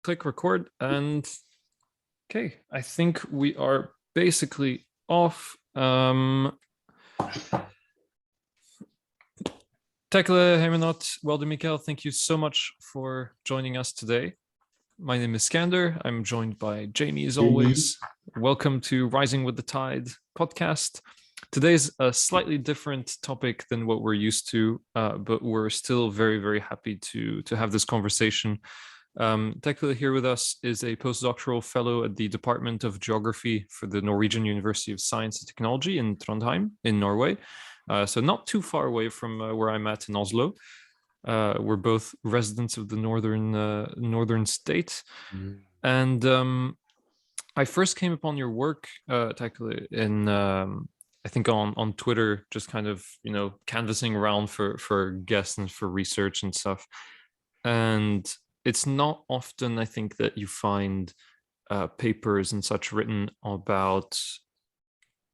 click record and okay, I think we are basically off. Teklehaymanot Weldemichel, thank you so much for joining us today. My name is Skander. I'm joined by Jamie as always. Welcome to Rising with the Tide podcast. Today's a slightly different topic than what we're used to, but we're still very, very happy to have this conversation. Tekle here with us is a postdoctoral fellow at the Department of Geography for the Norwegian University of Science and Technology in Trondheim in Norway. So not too far away from where I'm at in Oslo. We're both residents of the northern state. And I first came upon your work, Tekle, in I think on Twitter, just kind of, canvassing around for guests and for research and stuff. And it's not often, I think, that you find papers and such written about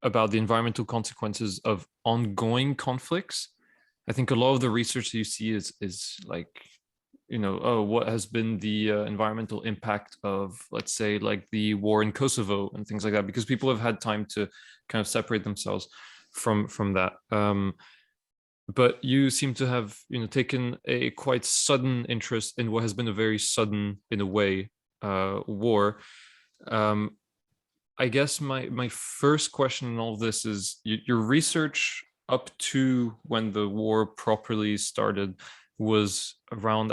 the environmental consequences of ongoing conflicts. I think a lot of the research that you see is like, what has been the environmental impact of, let's say, like the war in Kosovo and things like that, because people have had time to kind of separate themselves from that. But you seem to have, taken a quite sudden interest in what has been a very sudden, in a way, war. I guess my first question in all of this is your research up to when the war properly started was around,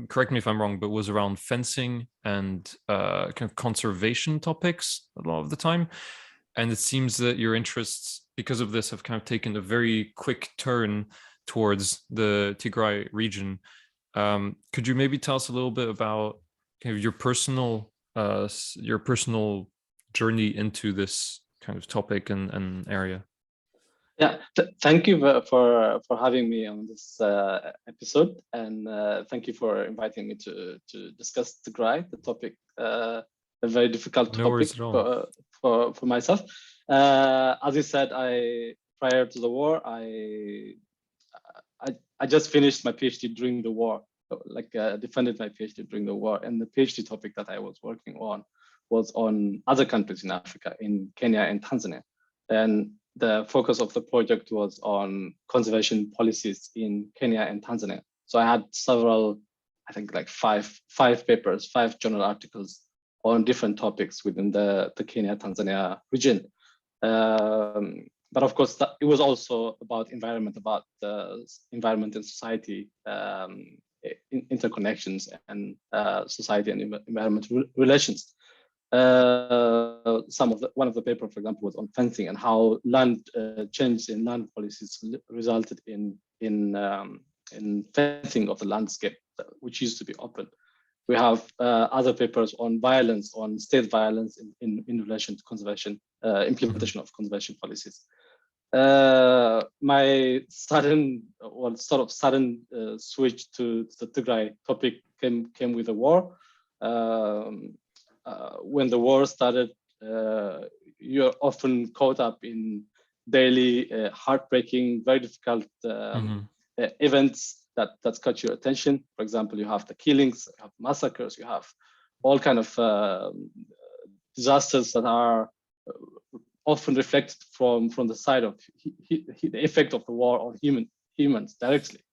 correct me if I'm wrong, but was around fencing and kind of conservation topics a lot of the time. And it seems that your interests, because of this, have kind of taken a very quick turn towards the Tigray region. Could you maybe tell us a little bit about kind of your personal journey into this kind of topic and area? Yeah, thank you for having me on this episode, and thank you for inviting me to discuss Tigray, the topic, a very difficult topic for myself. As you said, prior to the war, I just finished my PhD during the war, defended my PhD during the war, and the PhD topic that I was working on was on other countries in Africa, in Kenya and Tanzania, and the focus of the project was on conservation policies in Kenya and Tanzania. So I had several, I think like five papers, 5 journal articles on different topics within the Kenya-Tanzania region. But of course, it was also about environment, about the environment and society, interconnections, and society and environment relations. One of the paper, for example, was on fencing and how land changes in land policies resulted in fencing of the landscape, which used to be open. We have other papers on violence, on state violence in relation to conservation, implementation of conservation policies. My sudden switch to the Tigray topic came with the war. When the war started, you're often caught up in daily heartbreaking, very difficult events that catch your attention. For example, you have the killings, you have massacres, you have all kind of disasters that are often reflected from the side of the effect of the war on humans directly.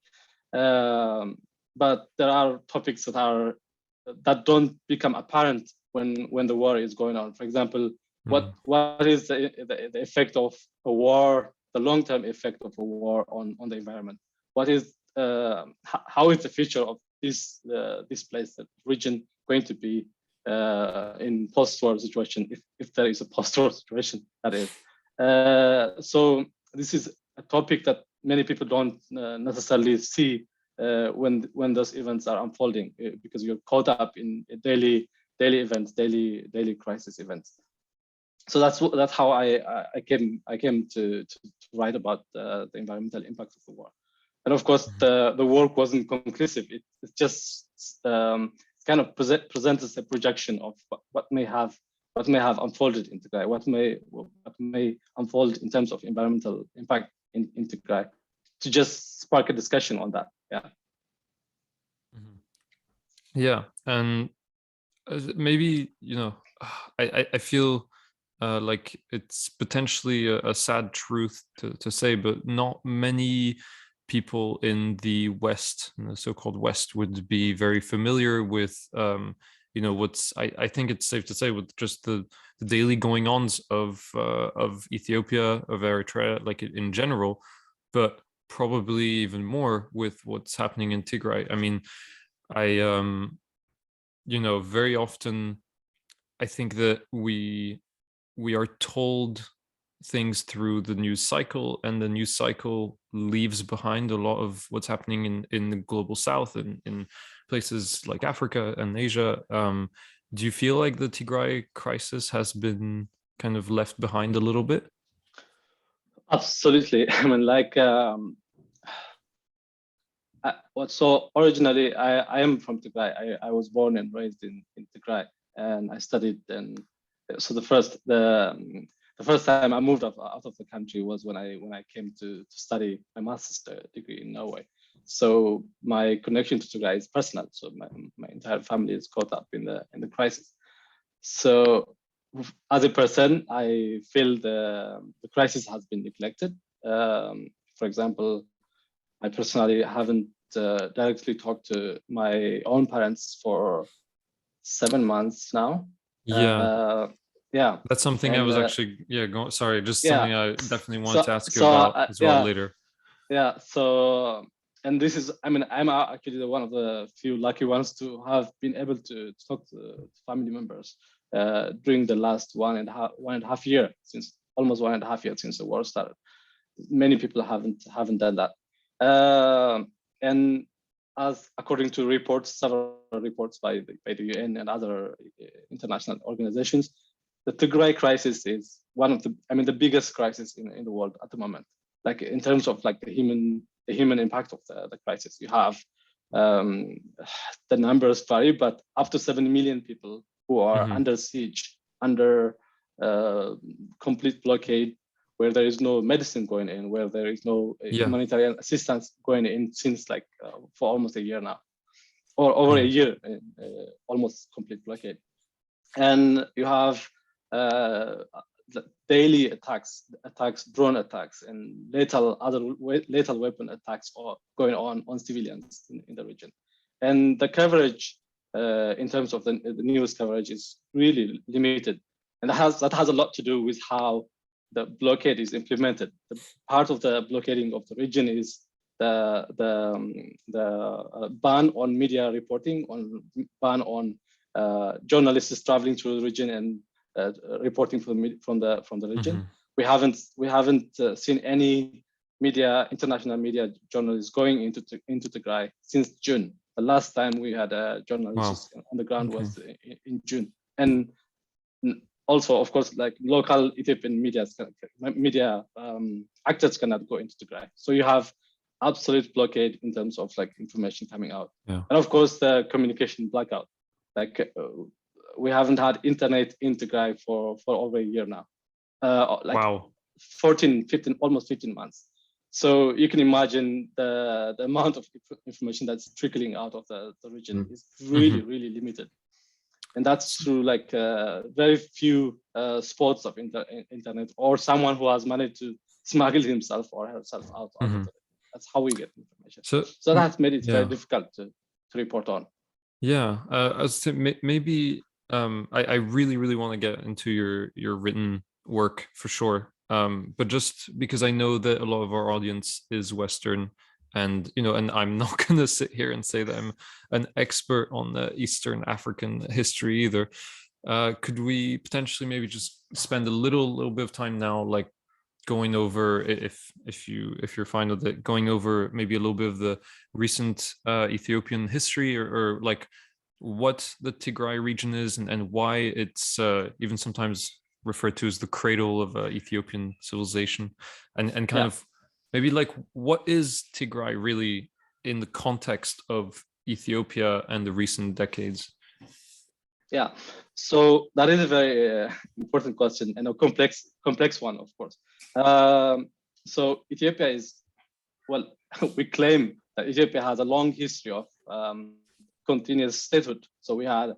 But there are topics that don't become apparent when the war is going on. For example, what is the effect of a war, the long-term effect of a war on the environment? What is how is the future of this place, the region, going to be in post-war situation, if there is a post-war situation, that is. So this is a topic that many people don't necessarily see when those events are unfolding, because you're caught up in daily events, daily crisis events. So that's how I came to write about the environmental impacts of the war. And of course, the work wasn't conclusive. It just kind of presents a projection of what may have unfolded in Tigray, what may unfold in terms of environmental impact in Tigray, to just spark a discussion on that. Yeah. Yeah, and maybe, I feel like it's potentially a sad truth to say, but not many people in the West, in the so-called West, would be very familiar with, what's, I think it's safe to say, with just the daily going-ons of Ethiopia, of Eritrea, like in general, but probably even more with what's happening in Tigray. I mean, I very often I think that we are told things through the news cycle, and the news cycle leaves behind a lot of what's happening in the global south and in places like Africa and Asia. Do you feel like the Tigray crisis has been kind of left behind a little bit? Absolutely. I mean, like, so originally, I am from Tigray. I was born and raised in Tigray, and I studied. And so the first time I moved out of the country was when I came to study my master's degree in Norway. So my connection to Tigray is personal. So my entire family is caught up in the crisis. So as a person, I feel the crisis has been neglected. For example, I personally haven't directly talked to my own parents for 7 months now. Yeah, Yeah, that's something I and was actually, sorry, just yeah. something I definitely want So to ask you so about as well yeah, later. yeah. So, and this is, I mean, I'm actually one of the few lucky ones to have been able to talk to family members during the last one and a half year, since almost 1.5 years since the war started. Many people haven't done that. And as according to several reports by the UN and other international organizations, the Tigray crisis is one of the biggest crisis in the world at the moment. Like in terms of like the human impact of the crisis, you have the numbers vary, but up to 7 million people who are under siege, under complete blockade, where there is no medicine going in, where there is no humanitarian assistance going in since like for almost a year now, or over a year, almost complete blockade. And you have daily attacks, drone attacks, and lethal weapon attacks going on civilians in the region. And the coverage in terms of the news coverage is really limited, and that has a lot to do with how the blockade is implemented. The part of the blockading of the region is the ban on media reporting, ban on journalists traveling through the region and reporting from the region. We haven't seen any international media journalists going into Tigray since June. The last time we had a journalist on the ground was in June. And also, of course, like local Ethiopian media actors cannot go into Tigray. So you have absolute blockade in terms of like information coming out. And of course, the communication blackout. Like we haven't had internet in Tigray for over a year now. 15 months. So you can imagine the amount of information that's trickling out of the region is really, really limited. And that's through like very few spots of internet, or someone who has managed to smuggle himself or herself out of it. That's how we get information. So that's made it very difficult to report on. Yeah, maybe I really, really want to get into your written work for sure. But just because I know that a lot of our audience is Western, and and I'm not going to sit here and say that I'm an expert on the Eastern African history either. Could we potentially maybe just spend a little bit of time now, like going over, if you're fine with it, going over maybe a little bit of the recent Ethiopian history, or like what the Tigray region is, and why it's even sometimes referred to as the cradle of Ethiopian civilization, and kind of maybe like what is Tigray really in the context of Ethiopia and the recent decades? Yeah, so that is a very important question and a complex one, of course. So Ethiopia is, well, we claim that Ethiopia has a long history of continuous statehood. So we had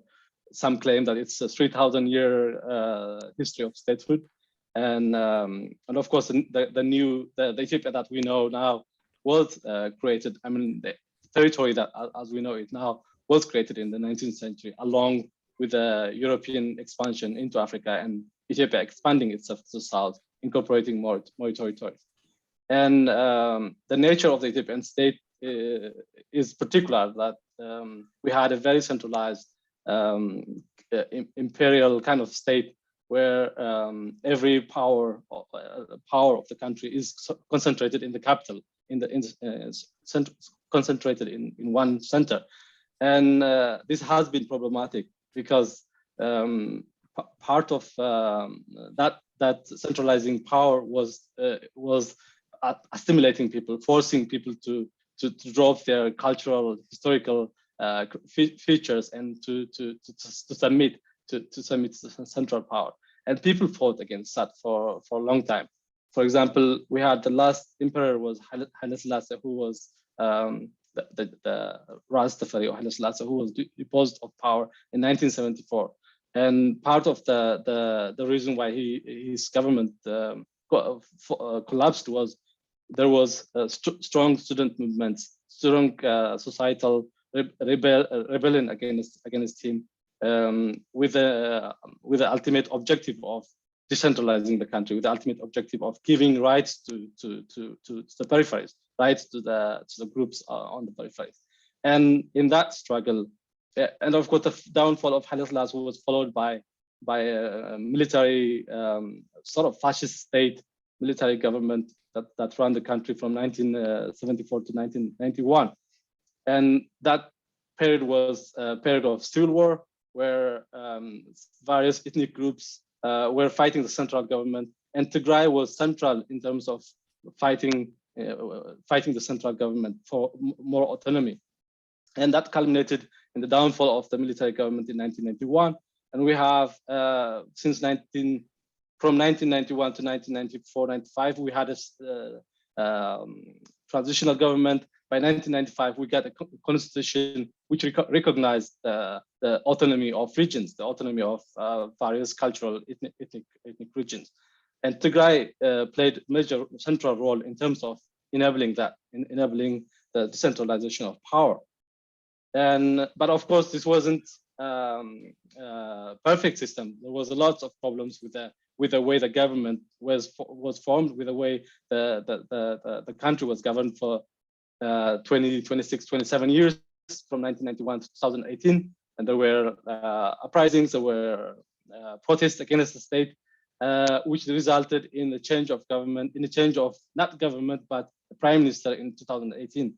some claim that it's a 3,000-year history of statehood, and of course the Ethiopia that we know now was created. I mean, the territory that as we know it now was created in the 19th century, along with the European expansion into Africa and Ethiopia expanding itself to the south, incorporating more territories. And the nature of the Ethiopian state is particular, that we had a very centralized imperial kind of state where every power of the country is concentrated in the capital, concentrated in one center. And this has been problematic because part of that centralizing power was assimilating people, forcing people to drop their cultural, historical features and to submit to central power. And people fought against that for a long time. For example, we had the last emperor was Haile Selassie, who was the Rastafari or Haile Selassie, who was deposed of power in 1974. And part of the reason why his government collapsed was there was strong student movements, strong societal rebellion against him, with the ultimate objective of decentralizing the country, with the ultimate objective of giving rights to the peripheries, rights to the groups on the peripheries. And in that struggle, and of course the downfall of Haile Selassie was followed by a military sort of fascist state, military government that ran the country from 1974 to 1991. And that period was a period of civil war, where various ethnic groups were fighting the central government, and Tigray was central in terms of fighting the central government for more autonomy. And that culminated in the downfall of the military government in 1991. And we have, from 1991 to 1994-95, we had a transitional government. By 1995, we got a constitution which recognized the autonomy of regions, the autonomy of various cultural ethnic regions. And Tigray played a major central role in terms of enabling the decentralization of power. But of course, this wasn't perfect system. There was a lot of problems with the way the government was formed, with the way the country was governed for 27 years, from 1991 to 2018. And there were uprisings, there were protests against the state, which resulted in a change of government, not government, but the prime minister in 2018,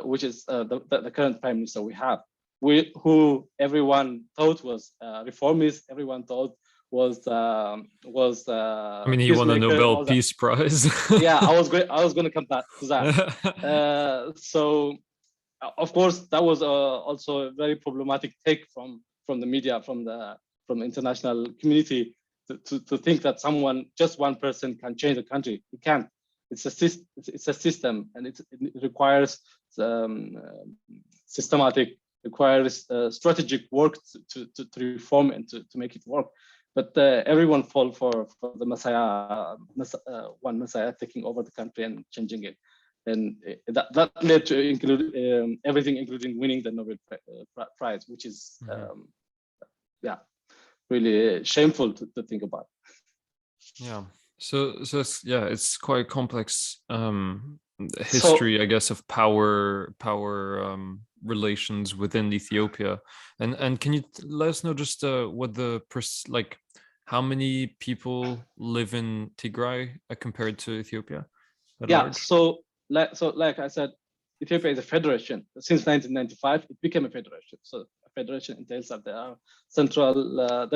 which is the current prime minister we have, who everyone thought was reformist, everyone thought was I mean, he won a Nobel Peace Prize. Yeah, I was going to come back to that. So of course that was also a very problematic take from the media, from the international community, to think that just one person can change the country. It can't. It's a system, and it requires systematic, requires strategic work to reform and to make it work. But everyone fall for the one messiah taking over the country and changing it, and that led to include everything, including winning the Nobel Prize, which is really shameful to think about. Yeah. So it's quite complex history, I guess, of power relations within Ethiopia. And can you let us know just what how many people live in Tigray compared to Ethiopia? Large? So like I said, Ethiopia is a federation. Since 1995, it became a federation. So a federation entails that there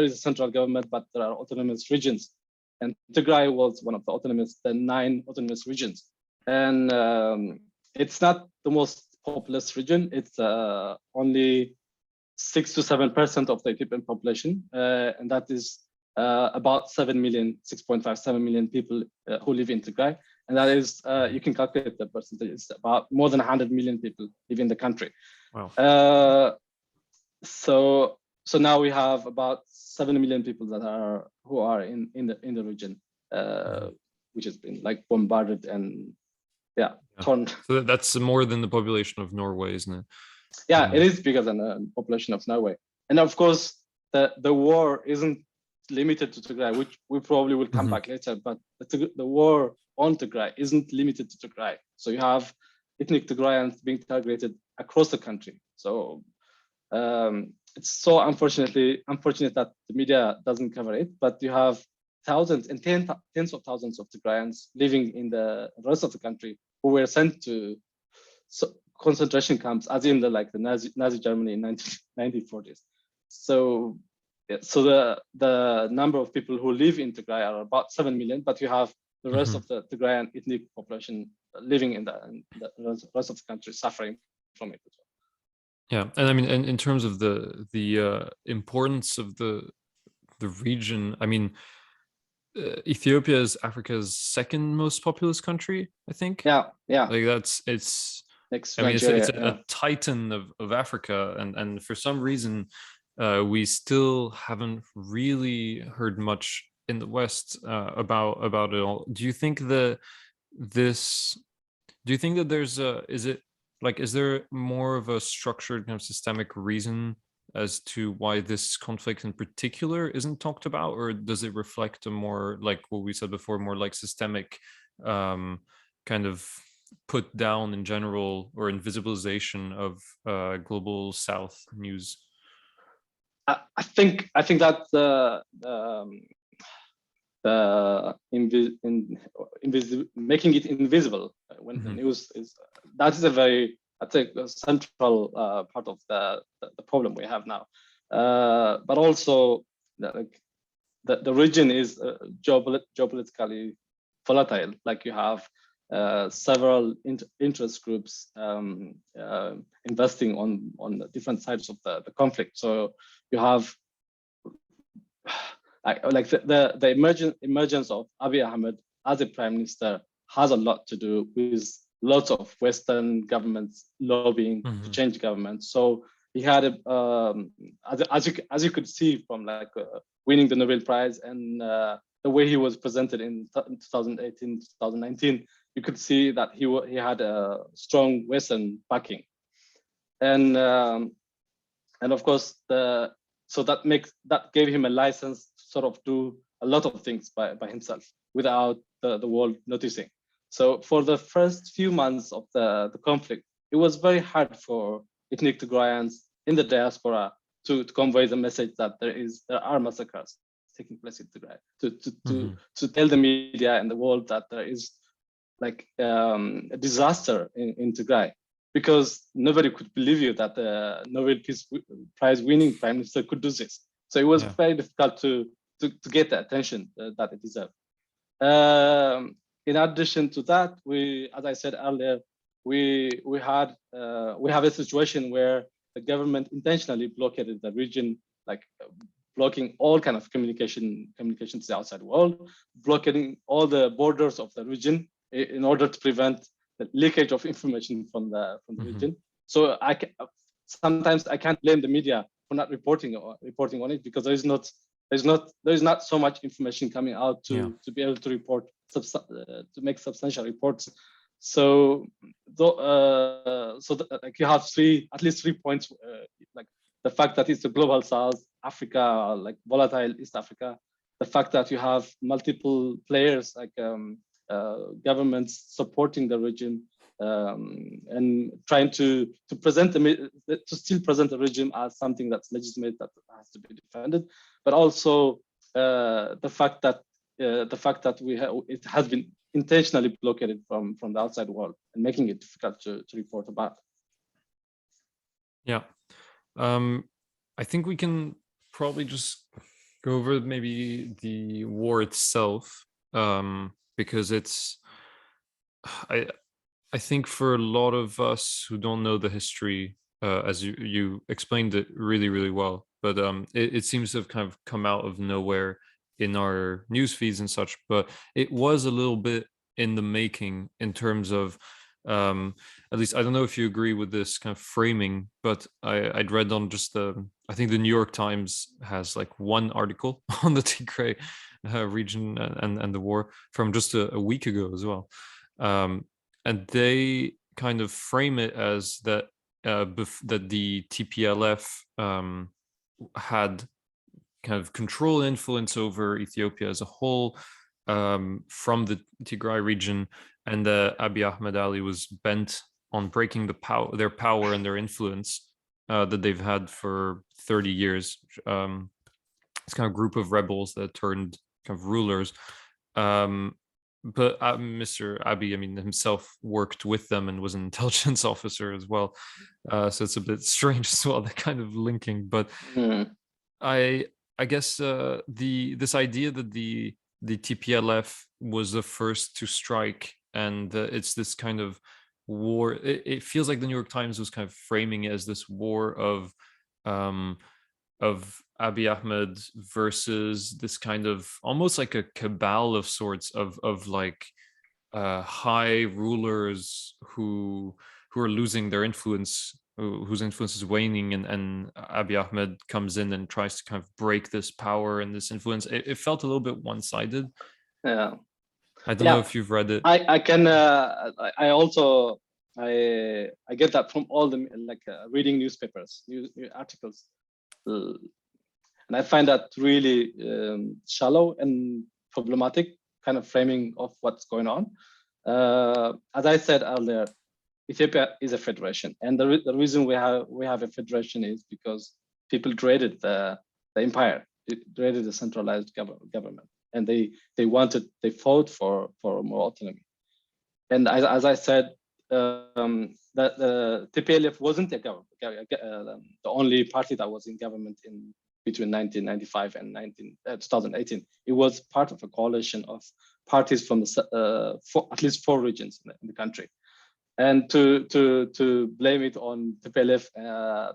is a central government, but there are autonomous regions. And Tigray was one of the 9 autonomous regions. And it's not the most populous region. It's only 6 to 7% of the Ethiopian population. And that is about 6.57 million people who live in Tigray. And that is, you can calculate the percentage. It's about more than 100 million people live in the country. Wow. so now we have about 7 million people who are in the region, which has been like bombarded and torn. So that's more than the population of Norway, isn't it? Yeah, it is bigger than the population of Norway. And of course, the war isn't limited to Tigray, which we probably will come back later, but the war on Tigray isn't limited to Tigray. So you have ethnic Tigrayans being targeted across the country. So it's so unfortunate that the media doesn't cover it, but you have thousands and tens of thousands of Tigrayans living in the rest of the country who were sent to concentration camps, as in the Nazi Germany in 1940s. So the number of people who live in Tigray are about 7 million, but you have the rest of the Tigrayan ethnic population living in the rest of the country suffering from it as well. Yeah, and I mean, in terms of the importance of the region, I mean, Ethiopia is Africa's second most populous country, I think. Yeah. Like it's. I mean, it's a titan of Africa, and for some reason, we still haven't really heard much in the West about it all. Do you think that there's is there more of a structured kind of systemic reason as to why this conflict in particular isn't talked about, or does it reflect a more, like what we said before, more like systemic kind of put down in general or invisibilization of global South news? I think that making it invisible when the news is, that is a very, I think, a central part of the problem we have now. But also, the region is geopolitically volatile. Like you have several interest groups investing on different sides of the conflict. So you have like the emergence of Abiy Ahmed as a prime minister has a lot to do with lots of Western governments lobbying to change government. So he had as you could see from winning the Nobel Prize and the way he was presented in 2018, 2019, you could see that he had a strong Western backing, and of course so that gave him a license to sort of do a lot of things by himself without the world noticing. So for the first few months of the conflict, it was very hard for ethnic Tigrayans in the diaspora to convey the message that there are massacres taking place in Tigray, to tell the media and the world that there is a disaster in Tigray, because nobody could believe you that the Nobel Peace Prize winning prime minister could do this. So it was very difficult to get the attention that it deserved. In addition to that, as I said earlier, we have a situation where the government intentionally blockaded the region, blocking all kind of communications to the outside world, blockading all the borders of the region in order to prevent the leakage of information from the region. So sometimes I can't blame the media for not reporting on it, because there is not so much information coming out to be able to report to make substantial reports. So you have at least three points, like the fact that it's the global South, Africa, like volatile East Africa, the fact that you have multiple players like governments supporting the regime and trying to still present the regime as something that's legitimate, that has to be defended, but also the fact that it has been intentionally blockaded from the outside world and making it difficult to report about. Yeah, I think we can probably just go over maybe the war itself, because I think for a lot of us who don't know the history, as you explained it really, really well, but it seems to have kind of come out of nowhere in our news feeds and such, but it was a little bit in the making in terms of, at least I don't know if you agree with this kind of framing, but I'd read on just a I think the New York Times has like one article on the Tigray region and the war from just a week ago as well, and they kind of frame it as that that the TPLF had kind of control influence over Ethiopia as a whole, from the Tigray region, and Abiy Ahmed Ali was bent on breaking their power and their influence that they've had for 30 years. It's kind of group of rebels that turned kind of rulers. But Mr. Abiy, I mean, himself worked with them and was an intelligence officer as well. So it's a bit strange as well, the kind of linking. But I guess this idea that the TPLF was the first to strike, and it's this kind of war. It feels like the New York Times was kind of framing it as this war of Abiy Ahmed versus this kind of almost like a cabal of sorts of like high rulers who are losing their influence, whose influence is waning, and Abiy Ahmed comes in and tries to kind of break this power and this influence. It felt a little bit one-sided. Yeah. I don't know if you've read it. I can I also I get that from all the reading newspapers, new articles, and I find that really shallow and problematic kind of framing of what's going on. As I said earlier, Ethiopia is a federation, and the reason we have a federation is because people dreaded the empire, dreaded the centralized government, and they fought for more autonomy. And as I said, that the TPLF wasn't the only party that was in government in between 1995 and 2018. It was part of a coalition of parties from at least 4 regions in the country. And to blame it on TPLF,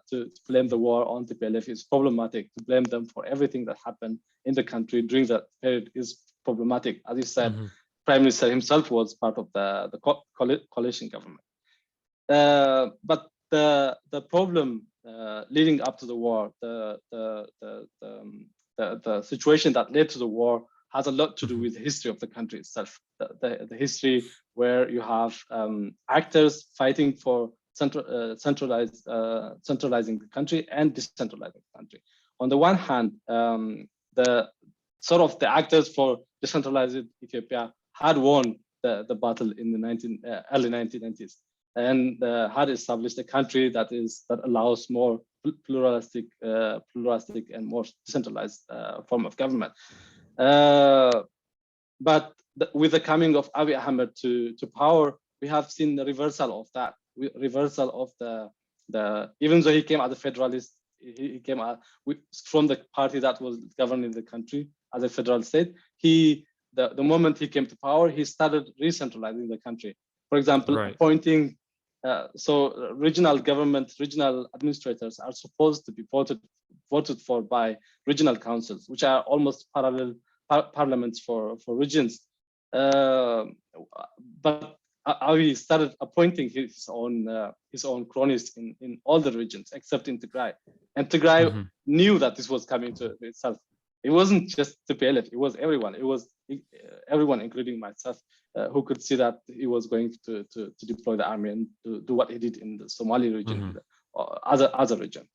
to blame the war on TPLF is problematic. To blame them for everything that happened in the country during that period is problematic. As you said, Prime Minister himself was part of the coalition government. But the problem leading up to the war, the situation that led to the war has a lot to do with the history of the country itself. The history where you have actors fighting for centralizing the country and decentralizing the country. On the one hand, the actors for decentralizing Ethiopia had won the battle in the early 1990s, and had established a country that allows more pluralistic and more decentralized form of government. But with the coming of Abiy Ahmed to power, we have seen the reversal of that. Reversal of the even though he came as a federalist, he came from the party that was governing the country as a federal state. The moment he came to power, he started re-centralizing the country. For example, appointing regional administrators are supposed to be voted for by regional councils, which are almost parallel parliaments for regions. But Abiy started appointing his own cronies in all the regions except in Tigray, and Tigray knew that this was coming to itself. It wasn't just TPLF; it was everyone. It was everyone, including myself, who could see that he was going to deploy the army and to do what he did in the Somali region, other region,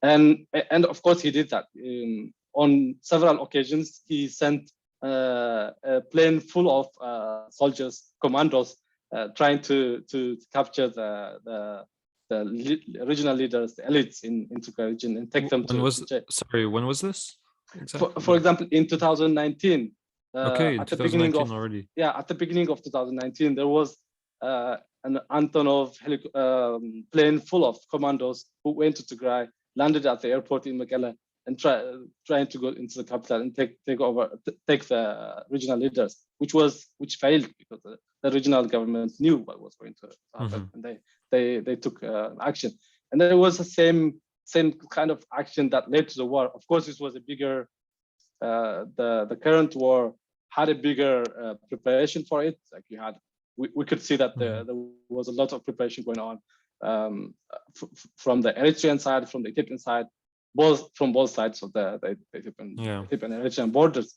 and of course he did that. On several occasions, he sent a plane full of soldiers, commandos, trying to capture the regional leaders, the elites in Tigray region, and take them to. When was this? Exactly. For example, in 2019. Okay, at the beginning of already. Yeah, at the beginning of 2019, there was an Antonov plane full of commandos who went to Tigray, landed at the airport in Mekelle, and trying to go into the capital and take the regional leaders, which failed because the regional government knew what was going to happen, and they took action. And there was the same kind of action that led to the war. Of course, this was a bigger. The current war had a bigger preparation for it. Like we could see that there was a lot of preparation going on from the Eritrean side, from the Ethiopian side. from both sides of the Ethiopian Eritrean borders.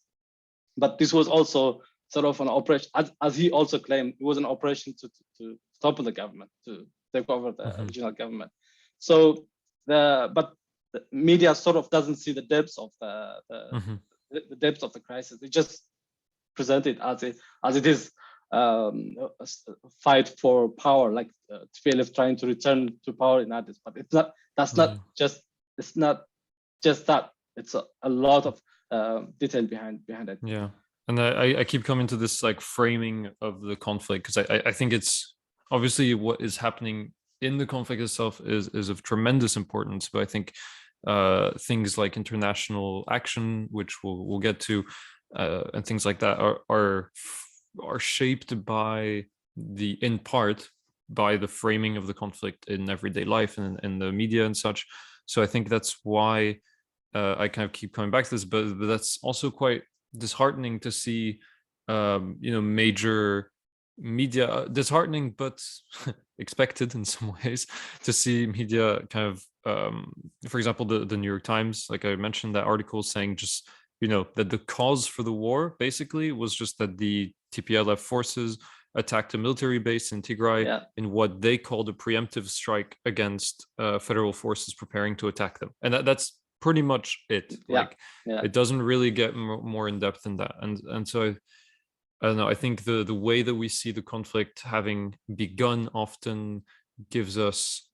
But this was also sort of an operation, as he also claimed, it was an operation to topple the government, to take over the regional government. So but the media sort of doesn't see the depths of the depths of the crisis. They just present it as it is, a fight for power, like TPLF trying to return to power in Addis. But it's not. That's not just. It's not just that. It's a lot of detail behind it. Yeah, and I keep coming to this like framing of the conflict, because I think it's obviously what is happening in the conflict itself is of tremendous importance, but I think things like international action, which we'll get to, and things like that are shaped by in part by the framing of the conflict in everyday life and in the media and such. So I think that's why I kind of keep coming back to this, but that's also quite disheartening to see, major media, disheartening but expected in some ways, to see media kind of, for example, the New York Times, like I mentioned, that article saying just, that the cause for the war basically was just that the TPLF forces attacked a military base in Tigray in what they called a preemptive strike against federal forces preparing to attack them, and that's pretty much it. It doesn't really get more in depth than that, and so I don't know. I think the way that we see the conflict having begun often gives us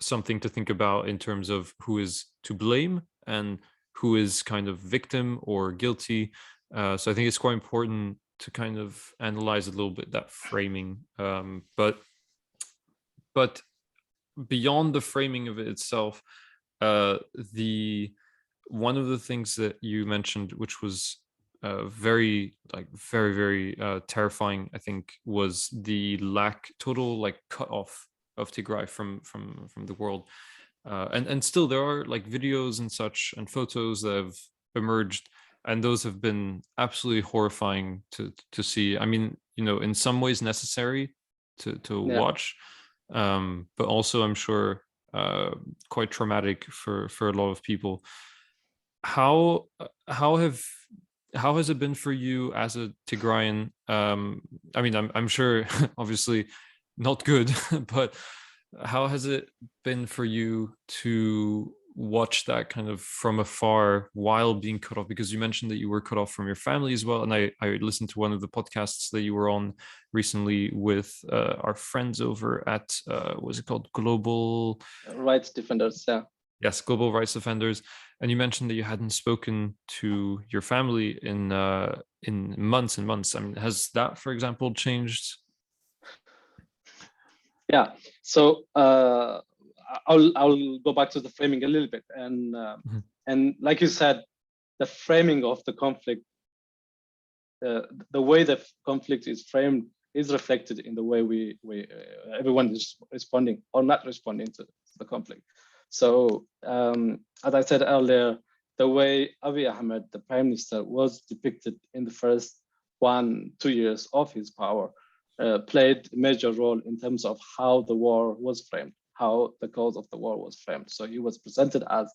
something to think about in terms of who is to blame and who is kind of victim or guilty. So I think it's quite important to kind of analyze a little bit that framing. But beyond the framing of it itself, one of the things that you mentioned, which was very terrifying, I think, was the total cut off of Tigray from the world. And still there are videos and such and photos that have emerged, and those have been absolutely horrifying to see. I mean, in some ways necessary to watch, but also I'm sure quite traumatic for a lot of people. How has it been for you as a Tigrayan? I mean, I'm sure obviously not good, but how has it been for you to watch that kind of from afar while being cut off? Because you mentioned that you were cut off from your family as well, and I listened to one of the podcasts that you were on recently with our friends over at what's it called, Global Rights Defenders. Yes, Global Rights Defenders, and you mentioned that you hadn't spoken to your family in months and months. I mean, has that, for example, changed? Yeah. So I'll go back to the framing a little bit, and like you said, the framing of the conflict, the way the conflict is framed is reflected in the way everyone is responding or not responding to the conflict. So as I said earlier, the way Abiy Ahmed, the prime minister, was depicted in the first 1-2 years of his power played a major role in terms of how the war was framed, how the cause of the war was framed. So he was presented as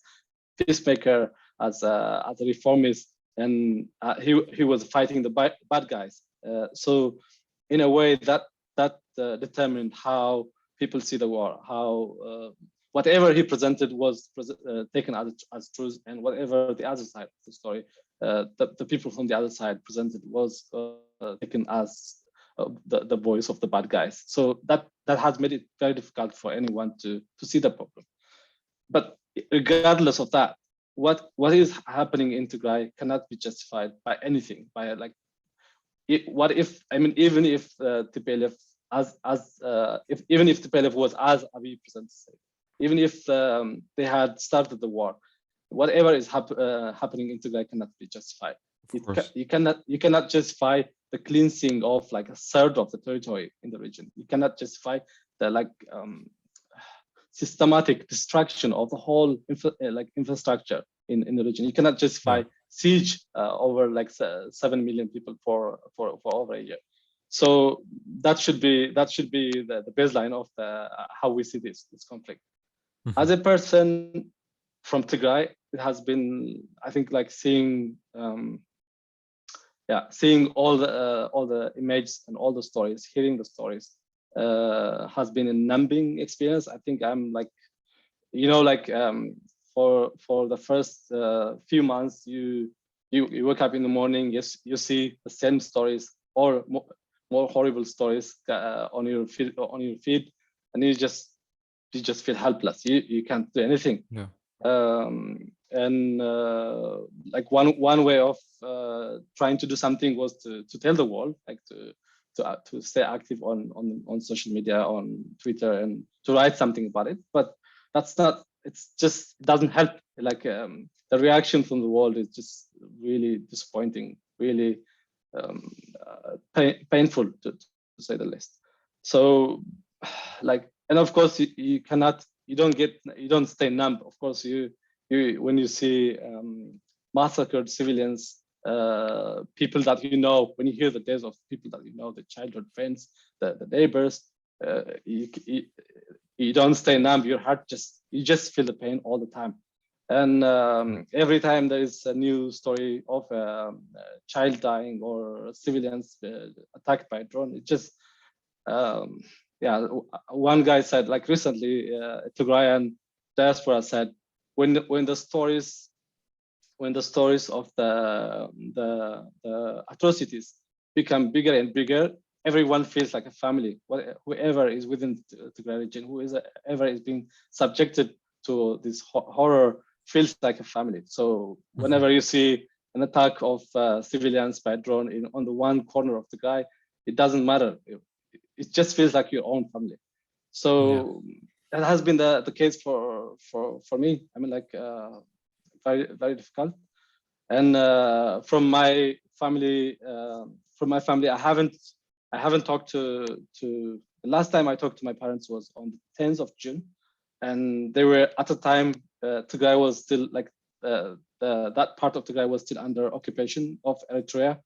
peacemaker, as a reformist, and he was fighting the bad guys. So in a way that determined how people see the war, how whatever he presented was taken as truth, and whatever the other side of the story, the people from the other side presented was taken as the voice of the bad guys. So that has made it very difficult for anyone to see the problem. But regardless of that, what is happening in Tigray cannot be justified by anything. By even if TPLF even if TPLF was as Abiy presents it, even if they had started the war, whatever is happening in Tigray cannot be justified. You cannot justify the cleansing of a third of the territory in the region. You cannot justify the systematic destruction of the whole infrastructure in the region. You cannot justify siege over 7 million people for over a year. So that should be the baseline of how we see this conflict. Mm-hmm. As a person, from Tigray, it has been, I think, like seeing all the images and all the stories, hearing the stories, has been a numbing experience. I think I'm like, for the first few months, you wake up in the morning, yes, you see the same stories or more horrible stories on your feed, and you just feel helpless. You can't do anything. Yeah. And like one way of trying to do something was to tell the world, like to stay active on social media, on Twitter, and to write something about it. But that's not. It doesn't help. Like the reaction from the world is just really disappointing, really painful to say the least. So, like, and of course you don't stay numb. Of course you when you see massacred civilians, people that you know, when you hear the deaths of people that you know, the childhood friends, the neighbors, you don't stay numb. Your heart you just feel the pain all the time. And every time there is a new story of a child dying or civilians attacked by a drone, it just one guy said, like recently, Tigrayan diaspora said, when the stories of the atrocities become bigger and bigger, everyone feels like a family. Whoever is within the Tigray region, whoever is being subjected to this horror, feels like a family. So whenever you see an attack of civilians by drone on the one corner of the Tigray, it doesn't matter. It just feels like your own family. So that has been the case for me. I mean, like very, very difficult. And from my family, I haven't talked to. The last time I talked to my parents was on the 10th of June, and they were at the time Tigray was still like that part of Tigray was still under occupation of Eritrea.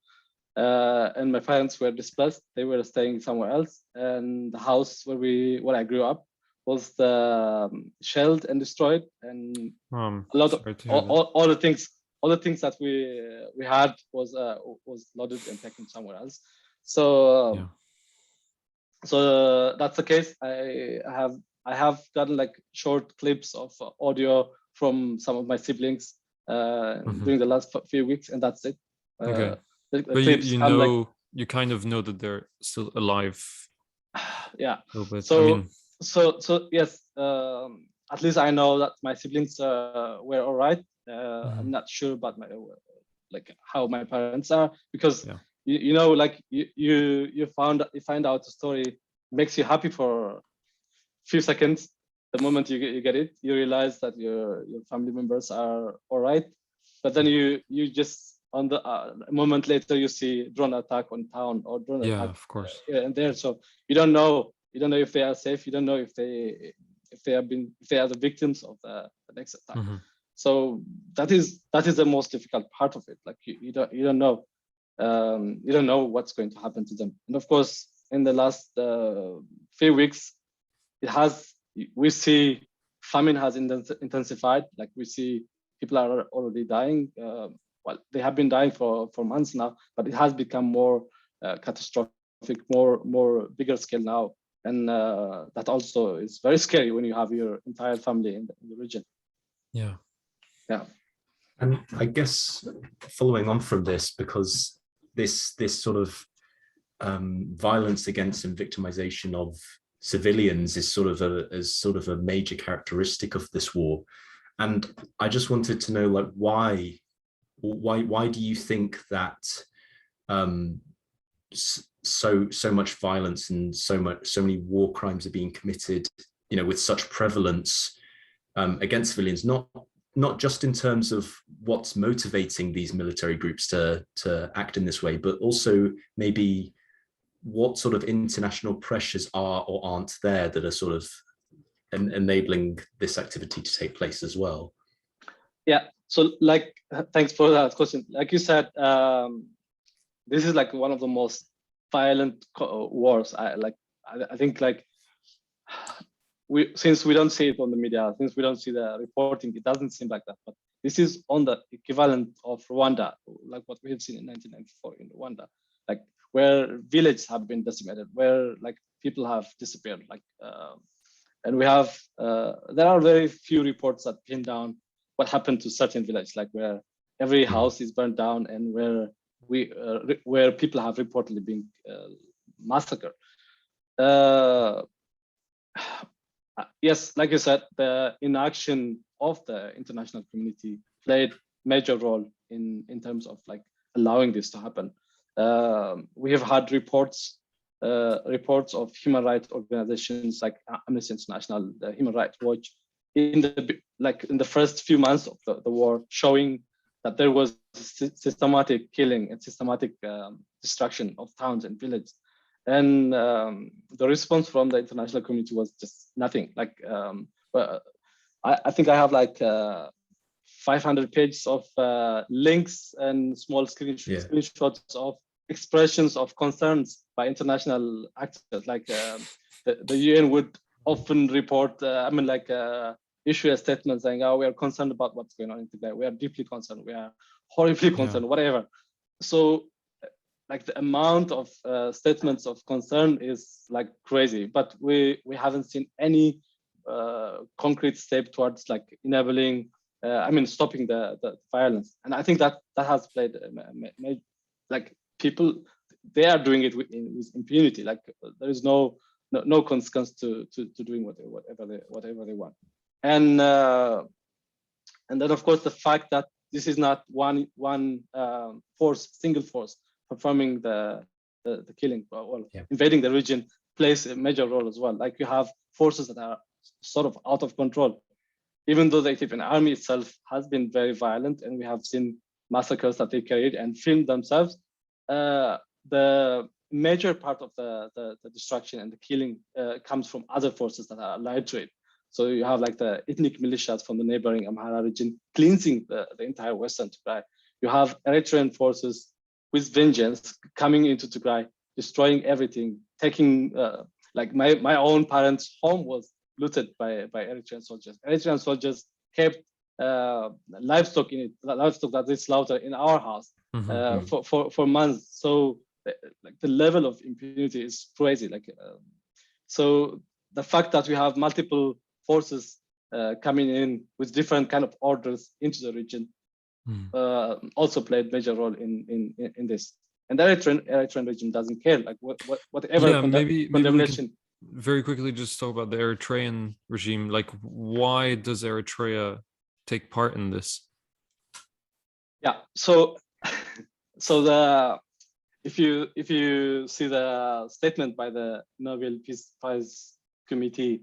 And my parents were displaced. They were staying somewhere else, and the house where I grew up was shelled and destroyed, and a lot of all the things that we had was loaded and taken somewhere else. So so that's the case. I have gotten like short clips of audio from some of my siblings during the last few weeks, and that's it. Okay. The but you kind of know that they're still alive. Yeah. A little bit. So so yes. At least I know that my siblings were all right. I'm not sure about like how my parents are, because you know, like you find out the story, makes you happy for a few seconds. The moment you get it, you realize that your family members are all right, but then you just on the a moment later you see drone attack on town or drone attack of course here and there. So you don't know if they are safe. You don't know if they are the victims of the next attack. So that is the most difficult part of it. Like you don't know. You don't know what's going to happen to them. And of course, in the last few weeks, we see famine has intensified. Like we see people are already dying. Well, they have been dying for months now, but it has become more catastrophic, more bigger scale now. And that also is very scary when you have your entire family in the region. Yeah. And I guess following on from this, because this sort of violence against and victimization of civilians is sort of a major characteristic of this war, and I just wanted to know, like, why do you think that so much violence and so many war crimes are being committed, you know, with such prevalence against civilians, not just in terms of what's motivating these military groups to act in this way, but also maybe what sort of international pressures are or aren't there that are sort of enabling this activity to take place as well? Yeah. So, like, thanks for that question. Like you said, this is like one of the most violent wars. I think like since we don't see it on the media, since we don't see the reporting, it doesn't seem like that. But this is on the equivalent of Rwanda, like what we have seen in 1994 in Rwanda, like where villages have been decimated, where like people have disappeared, like, and we have there are very few reports that pin down what happened to certain villages, like where every house is burned down and where people have reportedly been massacred. Yes, like you said, the inaction of the international community played major role in terms of like allowing this to happen. We have had reports of human rights organizations like Amnesty International, the Human Rights Watch, in the first few months of the war, showing that there was systematic killing and systematic destruction of towns and villages. And the response from the international community was just nothing. Like, I think I have like 500 pages of links and small screenshots of expressions of concerns by international actors. Like the UN would often report, issue a statement saying, "Oh, we are concerned about what's going on in Tigray. We are deeply concerned. We are horribly concerned. Whatever." So, like the amount of statements of concern is like crazy, but we haven't seen any concrete step towards like enabling, stopping the violence. And I think that has played, like people, they are doing it with impunity. Like there is no consequence to doing whatever they want. And then of course the fact that this is not one single force performing the killing or invading the region plays a major role as well. Like you have forces that are sort of out of control, even though the Ethiopian army itself has been very violent, and we have seen massacres that they carried and filmed themselves. The major part of the destruction and the killing comes from other forces that are allied to it. So you have like the ethnic militias from the neighboring Amhara region cleansing the entire Western Tigray. You have Eritrean forces with vengeance coming into Tigray, destroying everything, taking like my own parents' home was looted by Eritrean soldiers. Eritrean soldiers kept livestock in it, livestock that they slaughter in our house for months. So like the level of impunity is crazy. Like so the fact that we have multiple forces coming in with different kind of orders into the region also played major role in this. And the Eritrean region doesn't care, like whatever condemnation. Very quickly just talk about the Eritrean regime. Like, why does Eritrea take part in this? Yeah, so if you see the statement by the Nobel Peace Prize Committee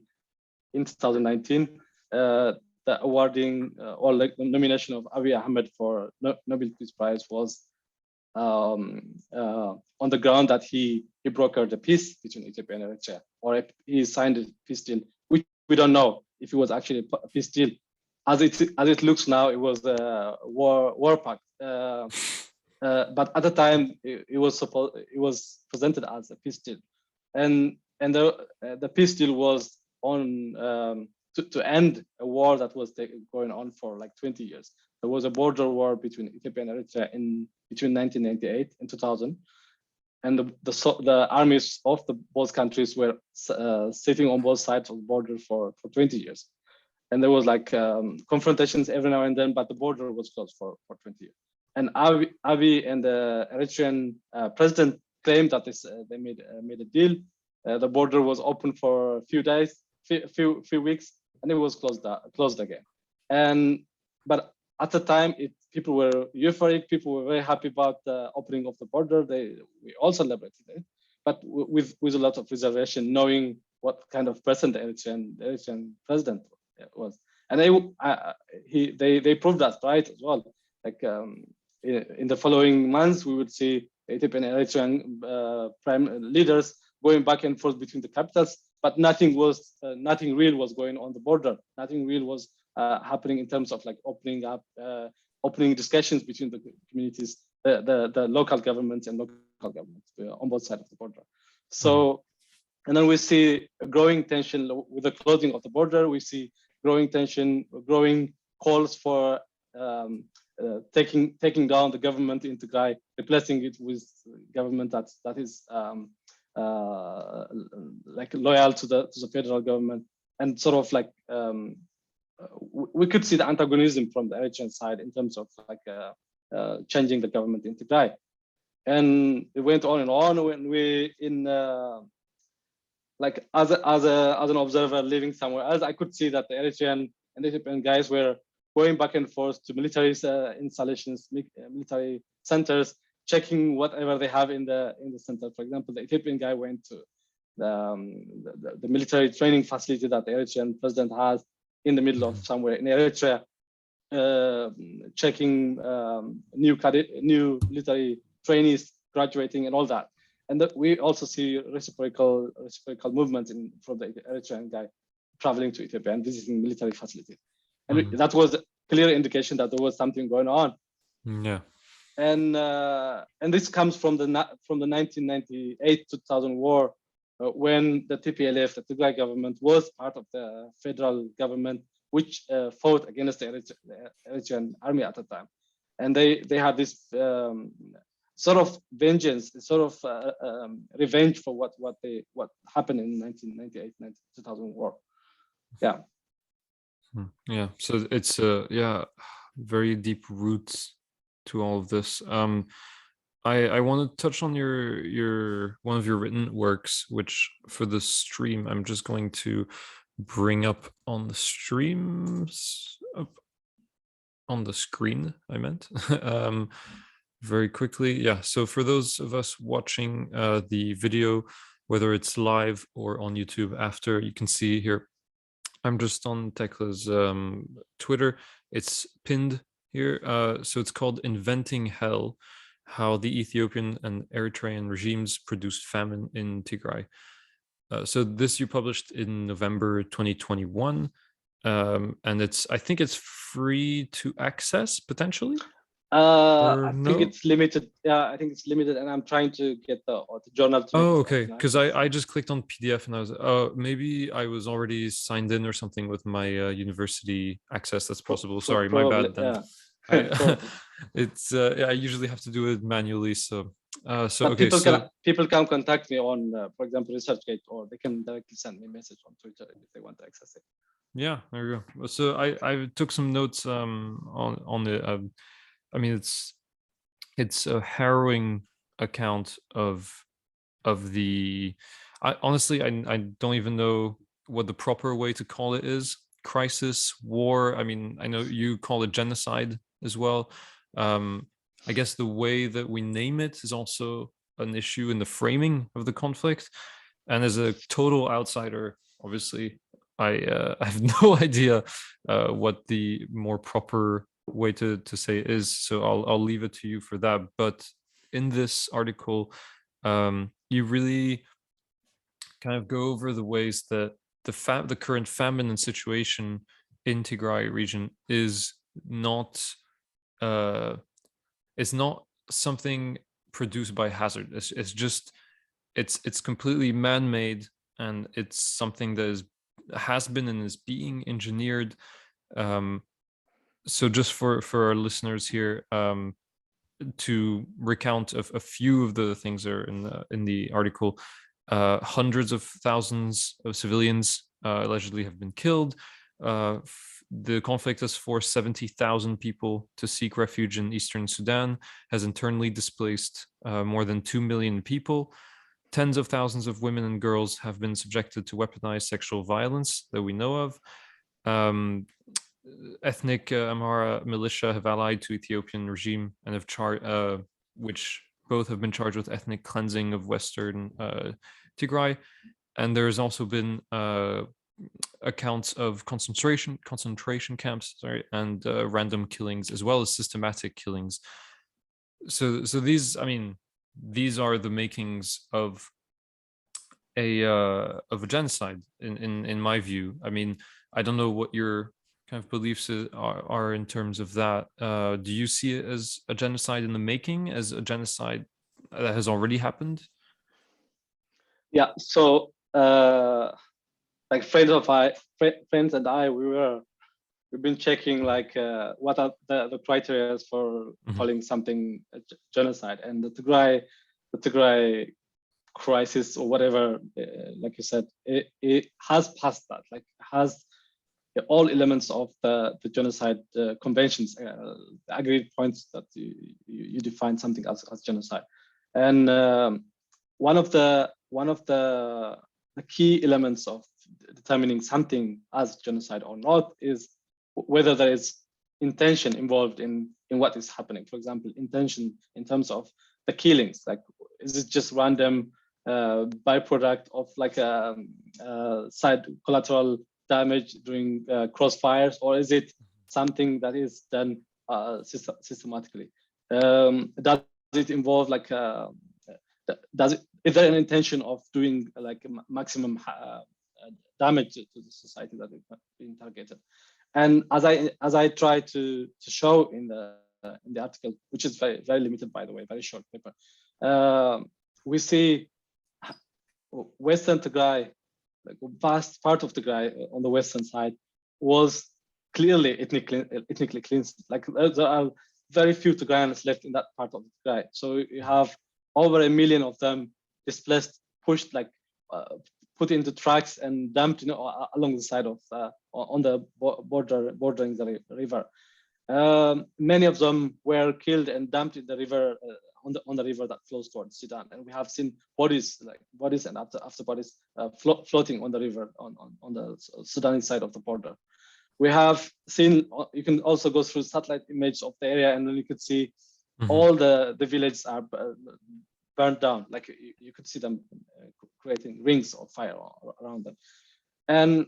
in 2019, the awarding or like the nomination of Abiy Ahmed for Nobel Peace Prize was on the ground that he brokered the peace between Ethiopia and Eritrea, or he signed a peace deal, which we don't know if it was actually a peace deal. As it looks now, it was a war pact. But at the time, it was presented as a peace deal, and the peace deal was on to end a war that was going on for like 20 years. There was a border war between Ethiopia and Eritrea between 1998 and 2000, and the armies of both countries were sitting on both sides of the border for 20 years, and there was like confrontations every now and then, but the border was closed for 20 years. And Abiy and the Eritrean president claimed that they made a deal. The border was open for a few days, few weeks, and it was closed again. But at the time, people were euphoric. People were very happy about the opening of the border. We all celebrated it, but with a lot of reservation, knowing what kind of person the Eritrean president was. And they proved that right as well. Like in the following months, we would see Ethiopian and Eritrean prime leaders going back and forth between the capitals, but nothing real was going on the border. Nothing real was happening in terms of like opening discussions between the communities, the local governments and local governments on both sides of the border. So And then we see a growing tension with the closing of the border. We see growing tension, growing calls for taking down the government in Tigray, replacing it with government that is like loyal to the federal government, and sort of like we could see the antagonism from the Eritrean side in terms of like changing the government in Tigray. And it went on and on. When we like as an observer living somewhere else, I could see that the Eritrean and Ethiopian guys were going back and forth to military installations, military centers, checking whatever they have in the center. For example, the Ethiopian guy went to the military training facility that the Eritrean president has in the middle of somewhere in Eritrea, checking new military trainees graduating and all that. And we also see reciprocal movements from the Eritrean guy traveling to Ethiopia and visiting military facilities. And that was a clear indication that there was something going on. Yeah. And this comes from the 1998-2000 war, when the TPLF, the Tigray government, was part of the federal government, which fought against the Eritrean army at the time. And they had this sort of vengeance, sort of revenge for what happened in 1998-2000 war. Yeah. Yeah. So it's very deep roots to all of this. I want to touch on your one of your written works, which for the stream I'm just going to bring up on the streams on the screen. I meant very quickly. Yeah. So for those of us watching the video, whether it's live or on YouTube after, you can see here. I'm just on Tekla's Twitter. It's pinned here. So it's called Inventing Hell: How the Ethiopian and Eritrean Regimes Produced Famine in Tigray. So this you published in November 2021. And I think it's free to access potentially. I think it's limited. Yeah, I think it's limited, and I'm trying to get the journal. Okay. Because I just clicked on PDF and I was, maybe I was already signed in or something with my university access. That's possible. Sorry, probably, my bad. Then it's I usually have to do it manually. So okay. People can contact me on, for example, ResearchGate, or they can directly send me a message on Twitter if they want to access it. Yeah, there you go. So I took some notes on the. I mean, it's a harrowing account of the. Honestly, I don't even know what the proper way to call it is. Crisis, war. I mean, I know you call it genocide as well. I guess the way that we name it is also an issue in the framing of the conflict. And as a total outsider, obviously, I have no idea what the more proper way to say is, so I'll leave it to you for that. But in this article, you really kind of go over the ways that the current famine and situation in Tigray region is not something produced by hazard. It's just it's completely man-made, and it's something that has been and is being engineered. So just for our listeners here, to recount a few of the things that are in the article, hundreds of thousands of civilians allegedly have been killed. The conflict has forced 70,000 people to seek refuge in eastern Sudan, has internally displaced more than 2 million people. Tens of thousands of women and girls have been subjected to weaponized sexual violence that we know of. Ethnic Amhara militia have allied to Ethiopian regime and have which both have been charged with ethnic cleansing of Western Tigray. And there's also been accounts of concentration camps, and random killings, as well as systematic killings. So these, I mean, these are the makings of a genocide in my view. I mean, I don't know what your kind of beliefs are in terms of that. Do you see it as a genocide in the making, as a genocide that has already happened? Yeah. So like friends and I, we've been checking like what are the criteria for calling something a genocide, and the Tigray crisis or whatever, like you said, it has passed that, like has all elements of the genocide conventions, agreed points that you define something as genocide. And one of the key elements of determining something as genocide or not is whether there is intention involved in what is happening. For example, intention in terms of the killings, like is it just random byproduct of like a side collateral damage during crossfires, or is it something that is done systematically? Does it involve like is there an intention of doing like maximum damage to the society that is being targeted? And as I try to show in the article, which is very limited, by the way, very short paper, we see Western Tigray, like a vast part of Tigray on the western side, was clearly ethnically cleansed. Like there are very few Tigrayans left in that part of Tigray. So you have over 1 million of them displaced, pushed, like put into trucks and dumped, along the side of on the bordering the river. Many of them were killed and dumped in the river, on the river that flows towards Sudan, and we have seen bodies and after bodies floating on the river on the Sudanese side of the border. We have seen, you can also go through satellite image of the area, and then you could see all the villages are burned down. Like you could see them creating rings of fire around them. And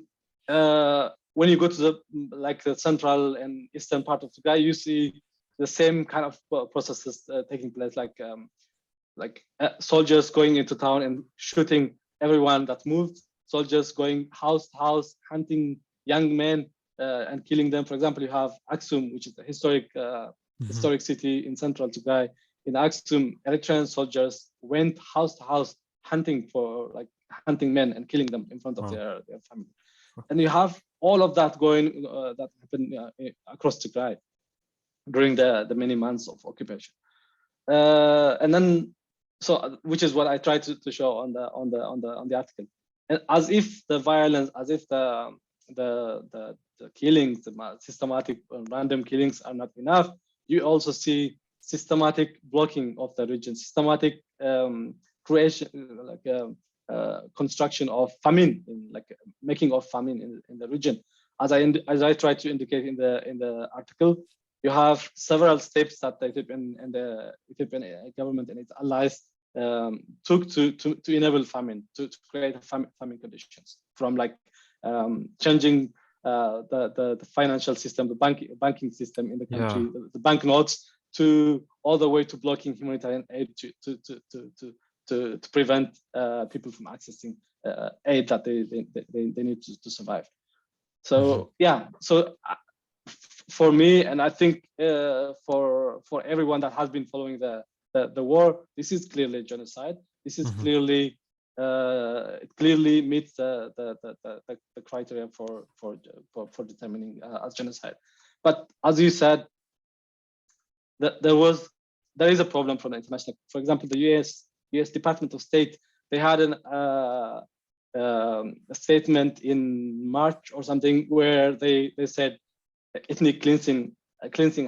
when you go to the central and eastern part of Tigray, you see the same kind of processes taking place, like soldiers going into town and shooting everyone that moved, soldiers going house to house, hunting young men and killing them. For example, you have Aksum, which is a historic city in central Tigray. In Aksum, Eritrean soldiers went house to house hunting men and killing them in front of their family. And you have all of that going, that happened across Tigray during the many months of occupation. And then, so which is what I tried to show on the article. And as if the violence, as if the killings, the systematic random killings are not enough, you also see systematic blocking of the region, systematic creation, construction of famine, making of famine in the region. As I tried to indicate in the article, you have several steps that the Ethiopian government and its allies took to enable famine, to create famine conditions, from changing the financial system, the banking system in the country, the banknotes, to all the way to blocking humanitarian aid to prevent people from accessing aid that they need to survive. So so for me, and I think for everyone that has been following the war, this is clearly genocide. This is clearly it clearly meets the criteria for determining as genocide. But as you said, there is a problem for the international. For example, the U.S. Department of State, they had a statement in March or something where they said ethnic cleansing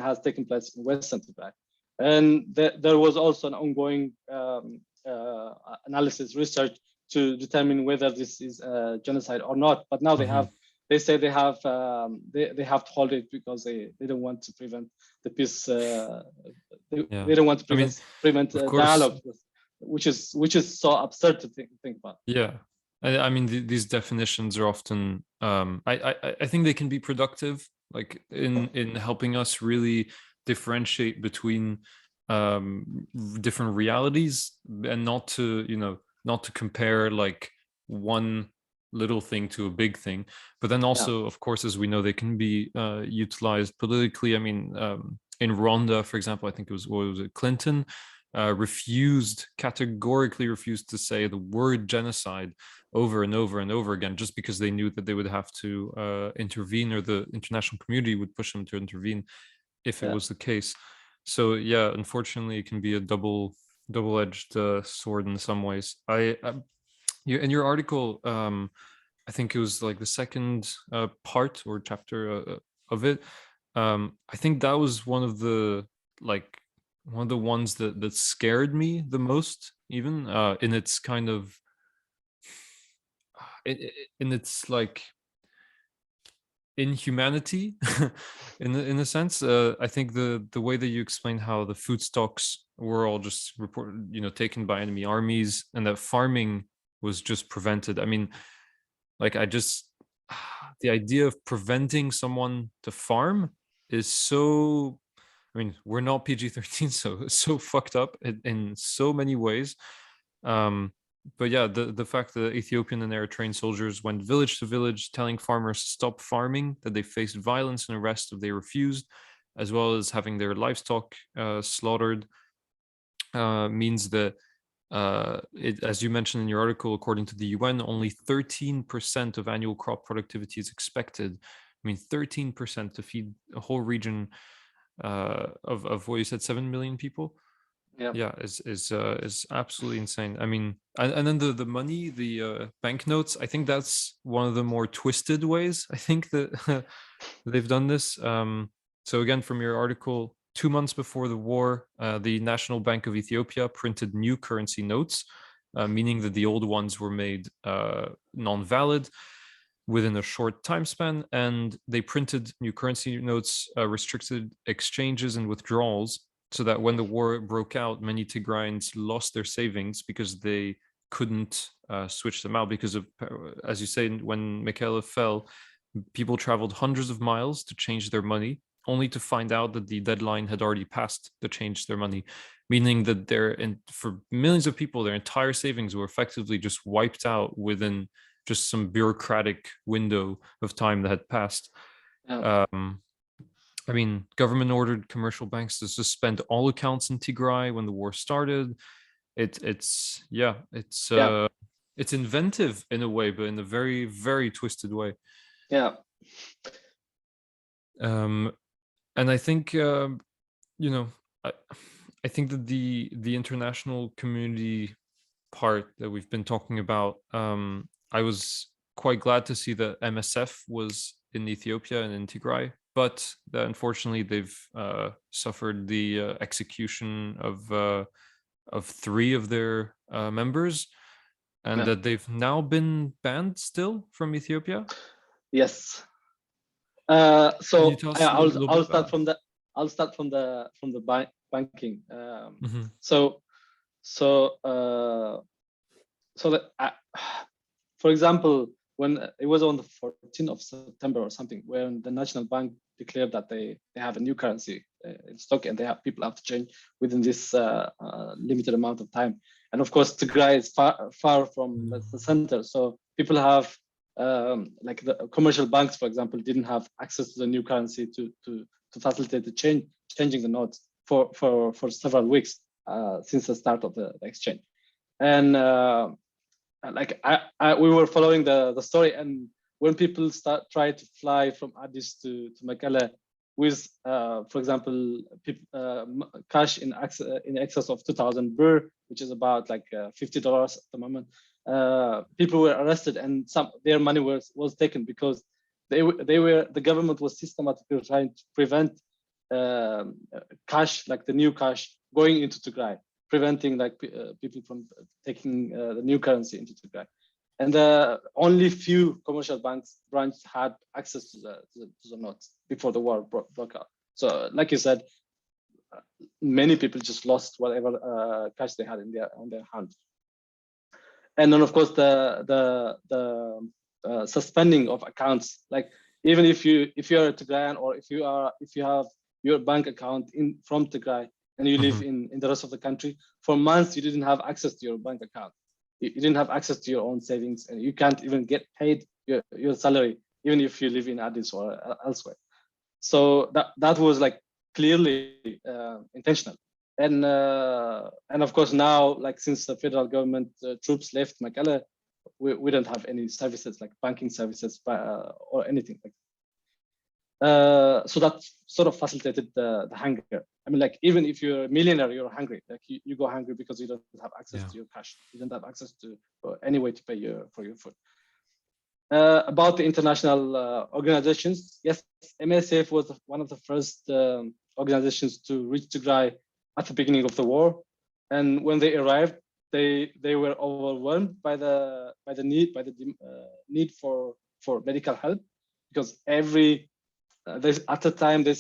has taken place in Western Tigray, and there was also an ongoing analysis research to determine whether this is genocide or not. But now they say they have to hold it because they don't want to prevent the peace. They don't want to prevent dialogue, which is so absurd to think about. Yeah. I mean, these definitions are often, I think they can be productive, like in helping us really differentiate between different realities, and not to compare like one little thing to a big thing. But then also, of course, as we know, they can be utilized politically. I mean, in Rwanda, for example, I think it was Clinton categorically refused to say the word genocide over and over and over again, just because they knew that they would have to intervene, or the international community would push them to intervene if it was the case. So yeah, unfortunately, it can be a double-edged sword in some ways. In your article, I think it was like the second part or chapter of it. I think that was one of the ones that scared me the most, even in its kind of in its like inhumanity in a sense. I think the way that you explained how the food stocks were all just taken by enemy armies, and that farming was just prevented. I mean, like, the idea of preventing someone to farm is so, I mean, we're not PG-13, so fucked up in so many ways. But yeah, the fact that Ethiopian and Eritrean soldiers went village to village telling farmers to stop farming, that they faced violence and arrest if they refused, as well as having their livestock slaughtered, means that as you mentioned in your article, according to the UN, only 13% of annual crop productivity is expected. I mean, 13% to feed a whole region of what you said, 7 million people. Yeah, is absolutely insane. I mean, and then the money, the banknotes, I think that's one of the more twisted ways, I think, that they've done this. So again, from your article, 2 months before the war, the National Bank of Ethiopia printed new currency notes, meaning that the old ones were made non-valid within a short time span, and they printed new currency notes, restricted exchanges and withdrawals, so that when the war broke out, many Tigrayans lost their savings because they couldn't switch them out, because of, as you say, when Mekelle fell, people traveled hundreds of miles to change their money, only to find out that the deadline had already passed to change their money, meaning that for millions of people, their entire savings were effectively just wiped out within just some bureaucratic window of time that had passed. I mean, government ordered commercial banks to suspend all accounts in Tigray when the war started. It's inventive in a way, but in a very, very twisted way. Yeah. And I think I think that the international community part that we've been talking about, I was quite glad to see that MSF was in Ethiopia and in Tigray, but that unfortunately they've suffered the execution of 3 of their members, and that they've now been banned still from Ethiopia. Yes. So I'll start from the banking. For example, when it was on the 14th of September or something, when the National Bank declared that they have a new currency in stock, and people have to change within this limited amount of time. And of course, Tigray is far from the center, so people have like the commercial banks, for example, didn't have access to the new currency to facilitate the changing the notes for several weeks since the start of the exchange. And we were following the story, and when people try to fly from Addis to Mekelle with, for example, cash in excess of 2,000 birr, which is about like $50 at the moment, people were arrested, and their money was taken because the government was systematically trying to prevent cash, like the new cash, going into Tigray, preventing like people from taking the new currency into Tigray. And only few commercial branches had access to the notes before the war broke out. So, like you said, many people just lost whatever cash they had on their hands. And then, of course, the suspending of accounts. Like, even if you're a Tigrayan, or if you have your bank account from Tigray and you live in the rest of the country, for months you didn't have access to your bank account. You didn't have access to your own savings, and you can't even get paid your salary, even if you live in Addis or elsewhere. So that was like clearly intentional. and of course now, like since the federal government troops left Mekelle, we don't have any services like banking services or anything like that. So that sort of facilitated the hunger. I mean, like even if you're a millionaire, you're hungry. Like you go hungry because you don't have access to your cash. You don't have access to any way to pay for your food. About the international organizations, yes, MSF was one of the first organizations to reach Tigray at the beginning of the war, and when they arrived, they were overwhelmed by the need for medical help, because at the time they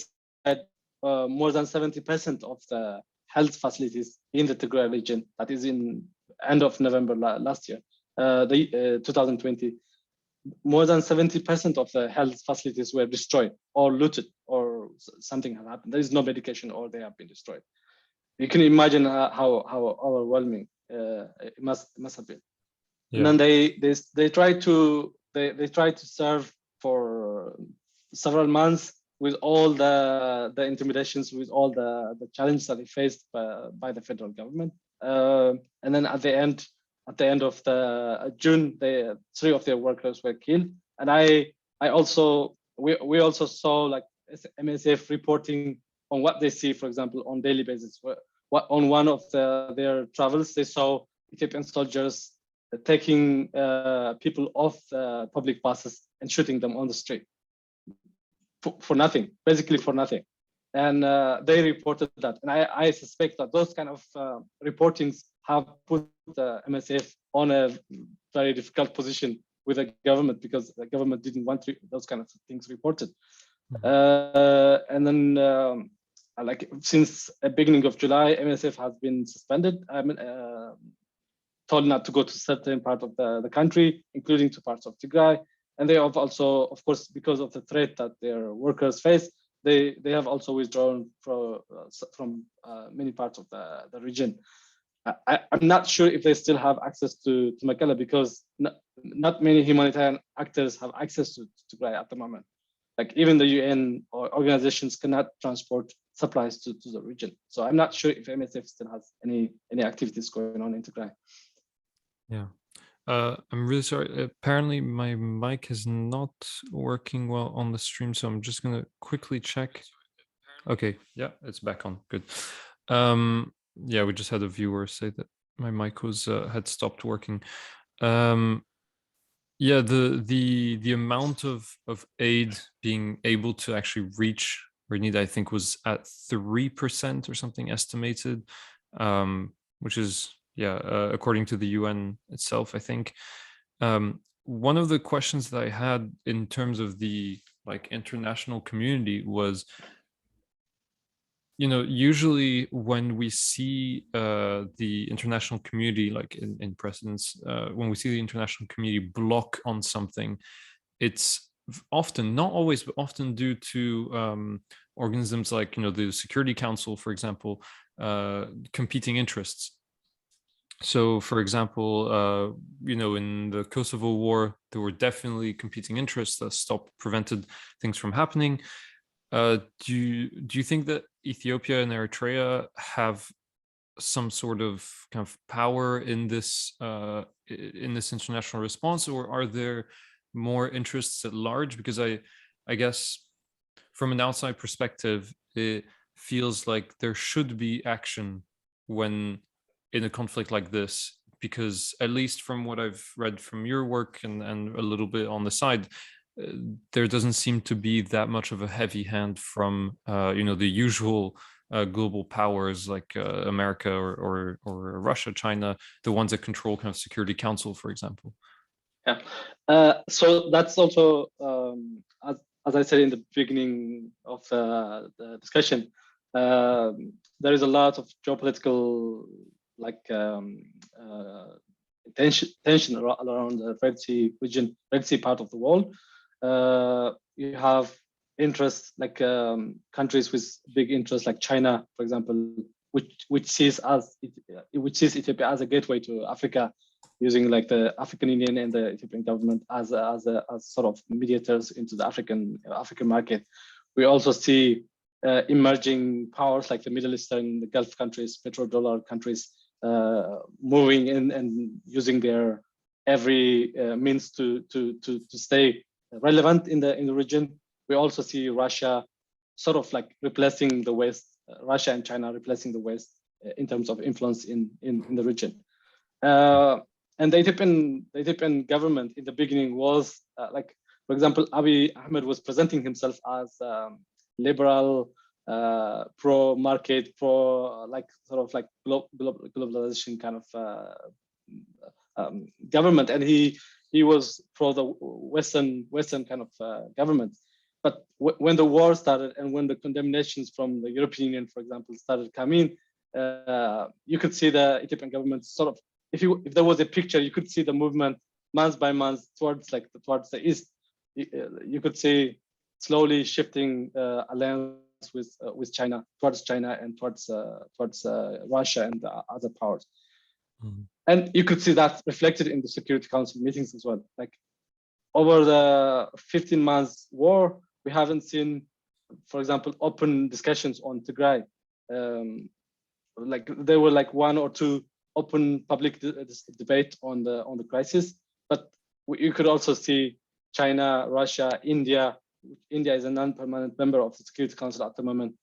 said more than 70% of the health facilities in the Tigray region, that is in end of November last year, 2020. More than 70% of the health facilities were destroyed or looted, or something had happened. There is no medication, or they have been destroyed. You can imagine how overwhelming it must have been. Yeah. And then they tried to serve for several months with all the intimidations, with all the challenges that they faced by the federal government. And then at the end of the June, 3 of their workers were killed. And we also saw like MSF reporting on what they see, for example, on daily basis. On one of their travels, they saw Ethiopian soldiers taking people off public buses and shooting them on the street for nothing, basically for nothing. And they reported that. And I suspect that those kind of reportings have put the MSF on a very difficult position with the government, because the government didn't want those kind of things reported. Mm-hmm. And then, like since the beginning of July, MSF has been suspended. Told not to go to certain part of the country, including to parts of Tigray. And they have also, of course, because of the threat that their workers face, they have also withdrawn from many parts of the region. I'm not sure if they still have access to Mekelle, because not many humanitarian actors have access to Tigray at the moment. Like even the UN or organizations cannot transport supplies to the region. So I'm not sure if MSF still has any activities going on in Tigray. Yeah. I'm really sorry. Apparently my mic is not working well on the stream, so I'm just gonna quickly check. Okay, yeah, it's back on. Good. Yeah, we just had a viewer say that my mic was had stopped working. Yeah, the amount of aid being able to actually reach where need, I think, was at 3% or something estimated, which is, yeah, according to the UN itself, I think. One of the questions that I had in terms of the international community was, usually when we see the international community, like in precedents, when we see the international community block on something, it's often, not always, but often due to organisms like, the Security Council, for example, competing interests. So, for example, in the Kosovo War, there were definitely competing interests that prevented things from happening. Do you think that Ethiopia and Eritrea have some sort of kind of power in this international response, or are there more interests at large? Because I guess from an outside perspective, it feels like there should be action when in a conflict like this, because at least from what I've read from your work and a little bit on the side, there doesn't seem to be that much of a heavy hand from the usual global powers like America or Russia, China, the ones that control kind of Security Council, for example. Yeah. So that's also, as I said in the beginning of the discussion, there is a lot of geopolitical tension around the Red Sea region, Red Sea part of the world. You have interests like countries with big interests like China, for example, which sees Ethiopia as a gateway to Africa, using like the African Union and the Ethiopian government as sort of mediators into the African market. We also see emerging powers like the Middle Eastern, the Gulf countries, petrodollar countries, moving in and using their every means to stay relevant in the region. We also see Russia sort of like replacing the West, Russia and China replacing the West in terms of influence in the region. And the Ethiopian government in the beginning was like, for example, Abiy Ahmed was presenting himself as liberal, pro-market, like sort of like globalization kind of government, and he was pro the Western kind of government. But when the war started and when the condemnations from the European Union, for example, started coming, you could see the Ethiopian government sort of, if there was a picture, you could see the movement month by month towards the east. You could see slowly shifting alliance with China, towards China and towards Russia and other powers. Mm-hmm. And you could see that reflected in the Security Council meetings as well. Like over the 15 months war, we haven't seen, for example, open discussions on Tigray. Like there were like one or two open public debate on the crisis, but you could also see China, Russia, India. India is a non-permanent member of the Security Council at the moment,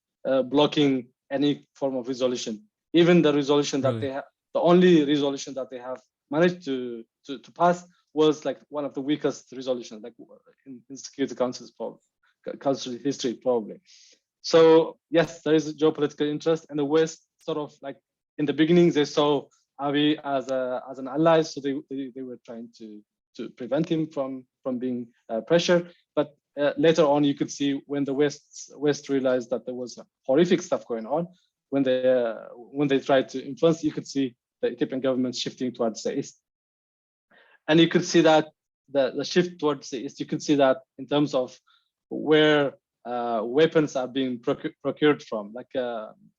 blocking any form of resolution. Even the resolution that they have, the only resolution that they have managed to pass was like one of the weakest resolutions, like in Security Council's Council history probably. So yes, there is a geopolitical interest, and the West sort of like in the beginning they saw Abiy as an ally, so they were trying to prevent him from being pressured. But later on, you could see when the West realized that there was horrific stuff going on, when they tried to influence, you could see the Ethiopian government shifting towards the east, and you could see that the shift towards the east. You could see that in terms of where weapons are being procured from, like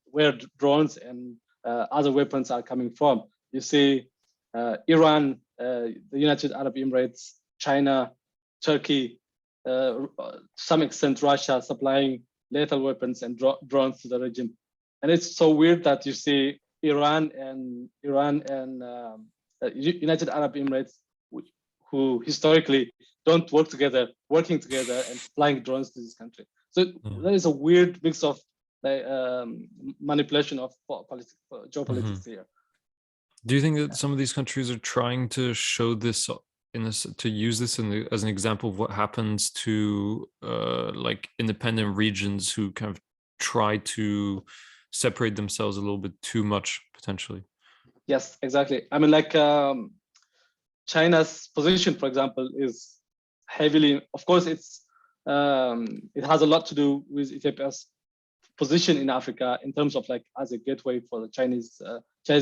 where drones and other weapons are coming from. You see Iran, the United Arab Emirates, China, Turkey, to some extent Russia supplying lethal weapons and drones to the region. And it's so weird that you see Iran and United Arab Emirates, who historically don't working together and flying drones to this country. So there is a weird mix of manipulation of geopolitics here. Do you think that some of these countries are trying to show this to use this as an example of what happens to like independent regions who kind of try to separate themselves a little bit too much potentially? Yes, exactly. I mean, like China's position, for example, is heavily, of course, it has a lot to do with Ethiopia's position in Africa in terms of like as a gateway for the Chinese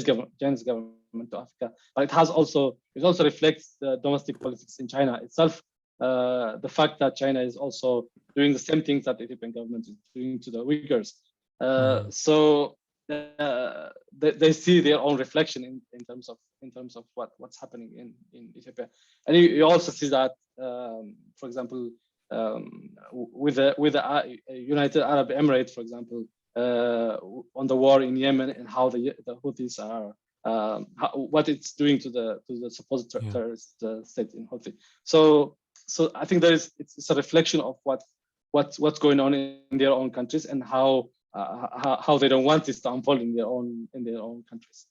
government to Africa. But it also reflects the domestic politics in China itself. The fact that China is also doing the same things that the Ethiopian government is doing to the Uyghurs. So they see their own reflection in terms of what's happening in Ethiopia, and you also see that, for example, with the United Arab Emirates, for example, on the war in Yemen and how the Houthis are, what it's doing to the supposed terrorist state in Houthi. So I think it's a reflection of what's going on in their own countries and how they don't want this to unfold in their own countries.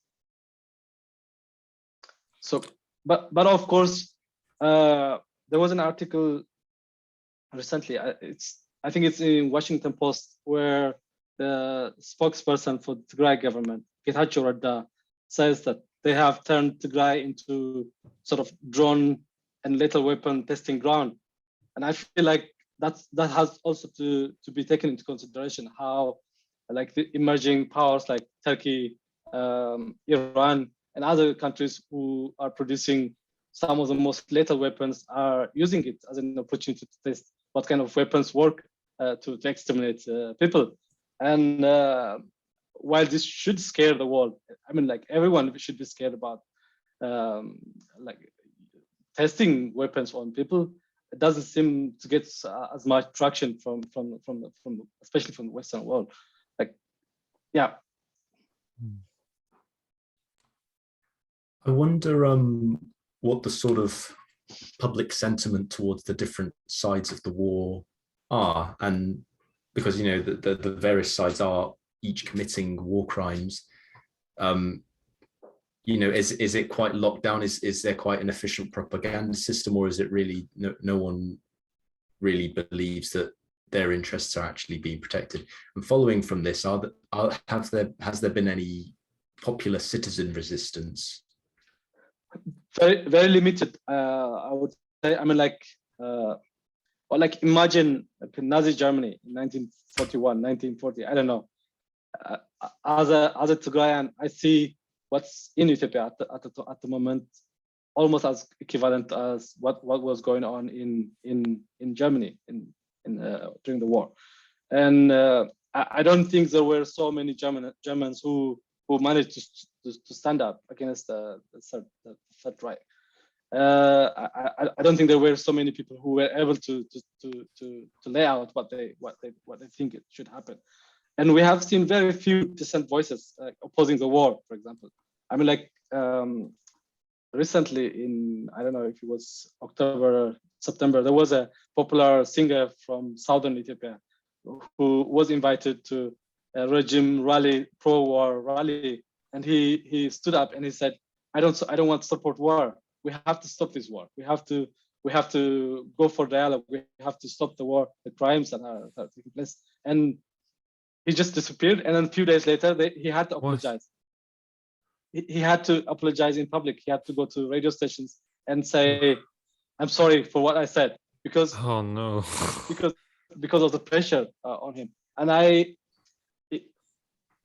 So, but of course, there was an article recently. I think it's in Washington Post, where the spokesperson for the Tigray government, Getachew Radda, says that they have turned Tigray into sort of drone and lethal weapon testing ground, and I feel like that has also to be taken into consideration, how like the emerging powers like Turkey, Iran, and other countries who are producing some of the most lethal weapons are using it as an opportunity to test what kind of weapons work to exterminate people. And while this should scare the world, I mean, like everyone should be scared about like testing weapons on people. it doesn't seem to get as much traction from especially from the Western world. Like, yeah. I wonder what the sort of public sentiment towards the different sides of the war are, and because the various sides are each committing war crimes. Is it quite locked down? Is there quite an efficient propaganda system, or is it really no one really believes that their interests are actually being protected? And following from this, has there been any popular citizen resistance? Very, very limited, I would say. I mean, or like imagine like Nazi Germany in 1941, 1940. I don't know. As a Tigrayan, I see what's in Ethiopia at the moment almost as equivalent as what was going on in Germany during the war. And I don't think there were so many Germans who managed to stand up against the Third Reich. I don't think there were so many people who were able to lay out what they think it should happen. And we have seen very few dissent voices opposing the war, for example. I mean, like recently in, I don't know if it was October or September, there was a popular singer from Southern Ethiopia who was invited to a regime rally, pro-war rally. And he stood up and he said, I don't want to support war. We have to stop this war. We have to go for dialogue. We have to stop the war, the crimes that are taking place. And he just disappeared. And then a few days later, he had to apologize. He had to apologize in public. He had to go to radio stations and say, I'm sorry for what I said, because oh no, because of the pressure on him. And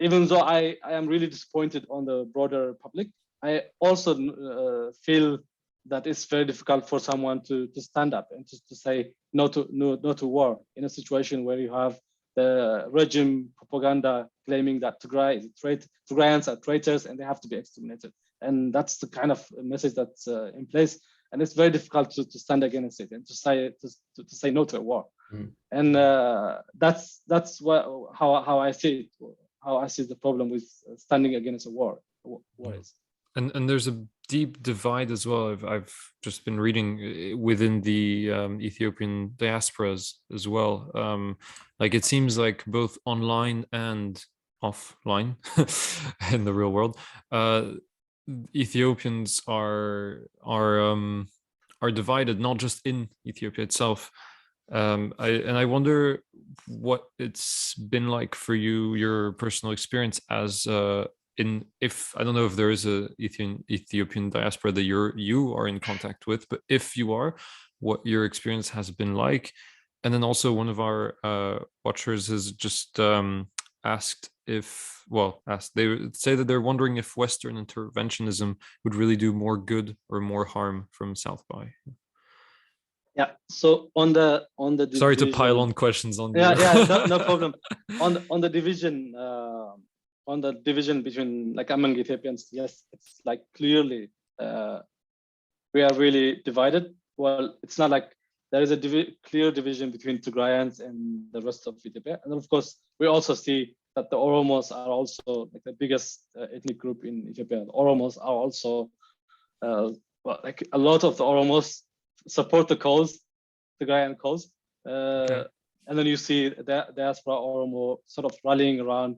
even though I am really disappointed on the broader public, I also feel that it's very difficult for someone to stand up and to say no to war in a situation where you have the regime propaganda claiming that Tigrayans are traitors and they have to be exterminated. And that's the kind of message that's in place. And it's very difficult to stand against it and to say no to a war. And that's how I see it, how I see the problem with standing against a war. War is. And there's a deep divide as well. I've just been reading within the Ethiopian diasporas as well. Like it seems like both online and offline in the real world, Ethiopians are divided, not just in Ethiopia itself. I wonder what it's been like for you, your personal experience as if I don't know if there is a Ethiopian diaspora that you are in contact with, but if you are, what your experience has been like. And then also one of our watchers has just asked they say that they're wondering if Western interventionism would really do more good or more harm from South by. Yeah. So on the division, sorry to pile on questions on you. No problem. On the division between like among Ethiopians, yes, it's like clearly we are really divided. Well, it's not like there is a clear division between Tigrayans and the rest of Ethiopia, and of course we also see that the Oromos are also like the biggest ethnic group in Ethiopia. The Oromos are also like a lot of the Oromos support the cause, Tigrayan cause, and then you see the diaspora Oromo sort of rallying around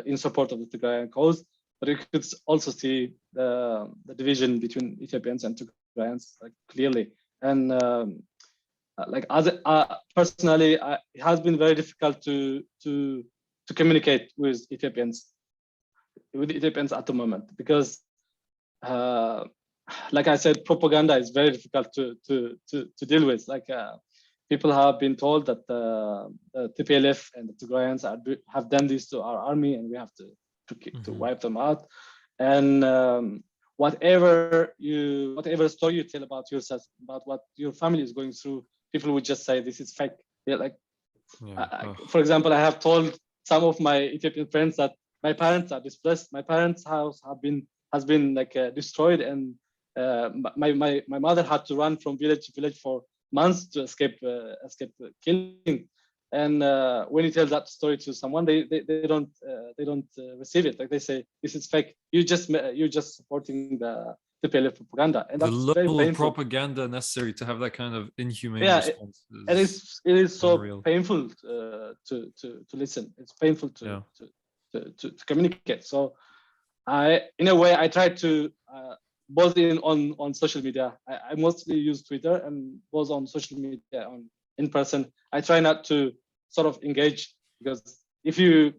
in support of the Tigrayan cause. But you could also see the division between Ethiopians and Tigrayans like clearly. And like as personally, it has been very difficult to communicate with Ethiopians at the moment because, like I said, propaganda is very difficult to deal with. Like people have been told that the TPLF and the Tigrayans have done this to our army, and we have to wipe them out. And whatever story you tell about yourself, about what your family is going through, people would just say this is fake. For example, I have told some of my Ethiopian friends that my parents are displaced. My parents' house has been like destroyed, and my mother had to run from village to village for months to escape the killing. And when you tell that story to someone, they don't receive it. Like they say, this is fake. You're just supporting the PLF propaganda, and The that's very level of painful. propaganda necessary to have that kind of inhumane Yeah, response. it is so unreal. painful to listen. It's painful to communicate. So in a way, I try to both on social media. I mostly use Twitter, and both on social media in person. I try not to sort of engage, because if you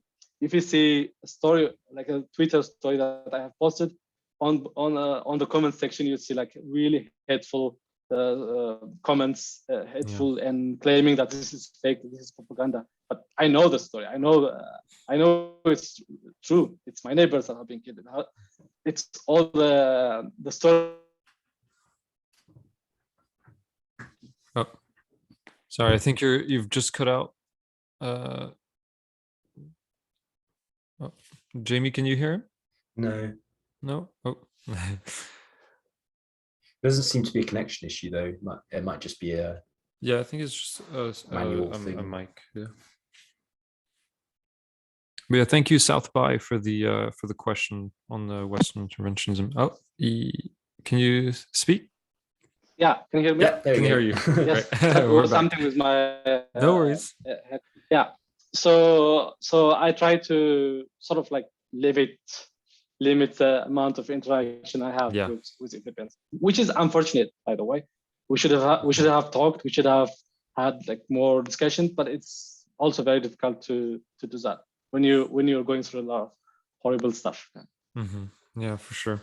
see a story like a Twitter story that I have posted, on the comment section, you see like really hateful comments, hateful and claiming that this is fake, this is propaganda. But I know the story. I know it's true. It's my neighbors that have been killed. It's all the story. Oh, sorry. I think you've just cut out. Oh, Jamie, can you hear him? No. No. Oh. Doesn't seem to be a connection issue though. It might just be a Yeah, I think it's just manual a thing. mic. Yeah. But yeah, thank you, South by, for the question on the Western interventionism. Oh, can you speak? Yeah, can you hear me? Yeah, there Can we go. hear you. Yes, Right. that We're was back. something with my No worries. head. Yeah. So I try to sort of like limit the amount of interaction I have with Ethiopians, which is unfortunate, by the way. We should have talked. We should have had like more discussion, but it's also very difficult to do that when you're going through a lot of horrible stuff. Yeah, for sure.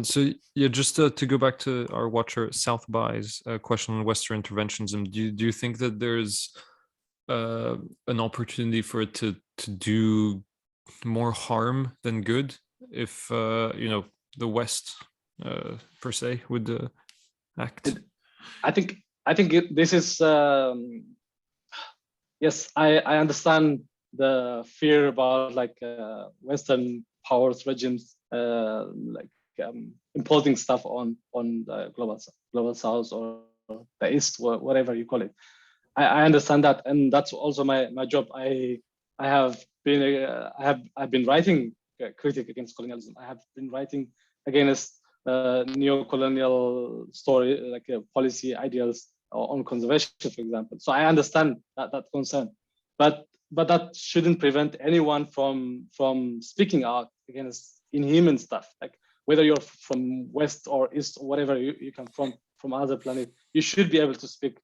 So yeah, just to go back to our watcher South by's question on Western interventionism, do you think that there's an opportunity for it to do more harm than good if the West per se would act? I think this is yes, I understand the fear about like Western powers regimes imposing stuff on the global South or the East, whatever you call it. I understand that, and that's also my job. I've been writing critique against colonialism. I have been writing against neo-colonial story, like policy ideals on conservation, for example. So I understand that concern, but that shouldn't prevent anyone from speaking out against inhuman stuff. Like whether you're from West or East or whatever you come from other planet, you should be able to speak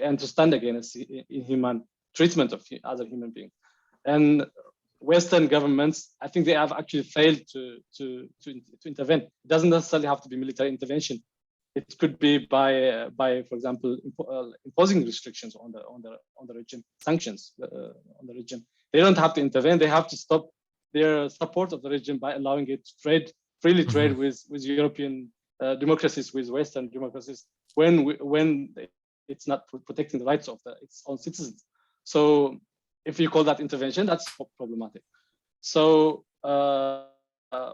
and to stand against inhuman treatment of other human beings. And Western governments, I think they have actually failed to intervene. It doesn't necessarily have to be military intervention. It could be by for example, imposing restrictions on the region, sanctions on the region. They don't have to intervene. They have to stop their support of the region by allowing it to freely trade with European democracies, with Western democracies, when it's not protecting the rights of its own citizens. So if you call that intervention, that's problematic. So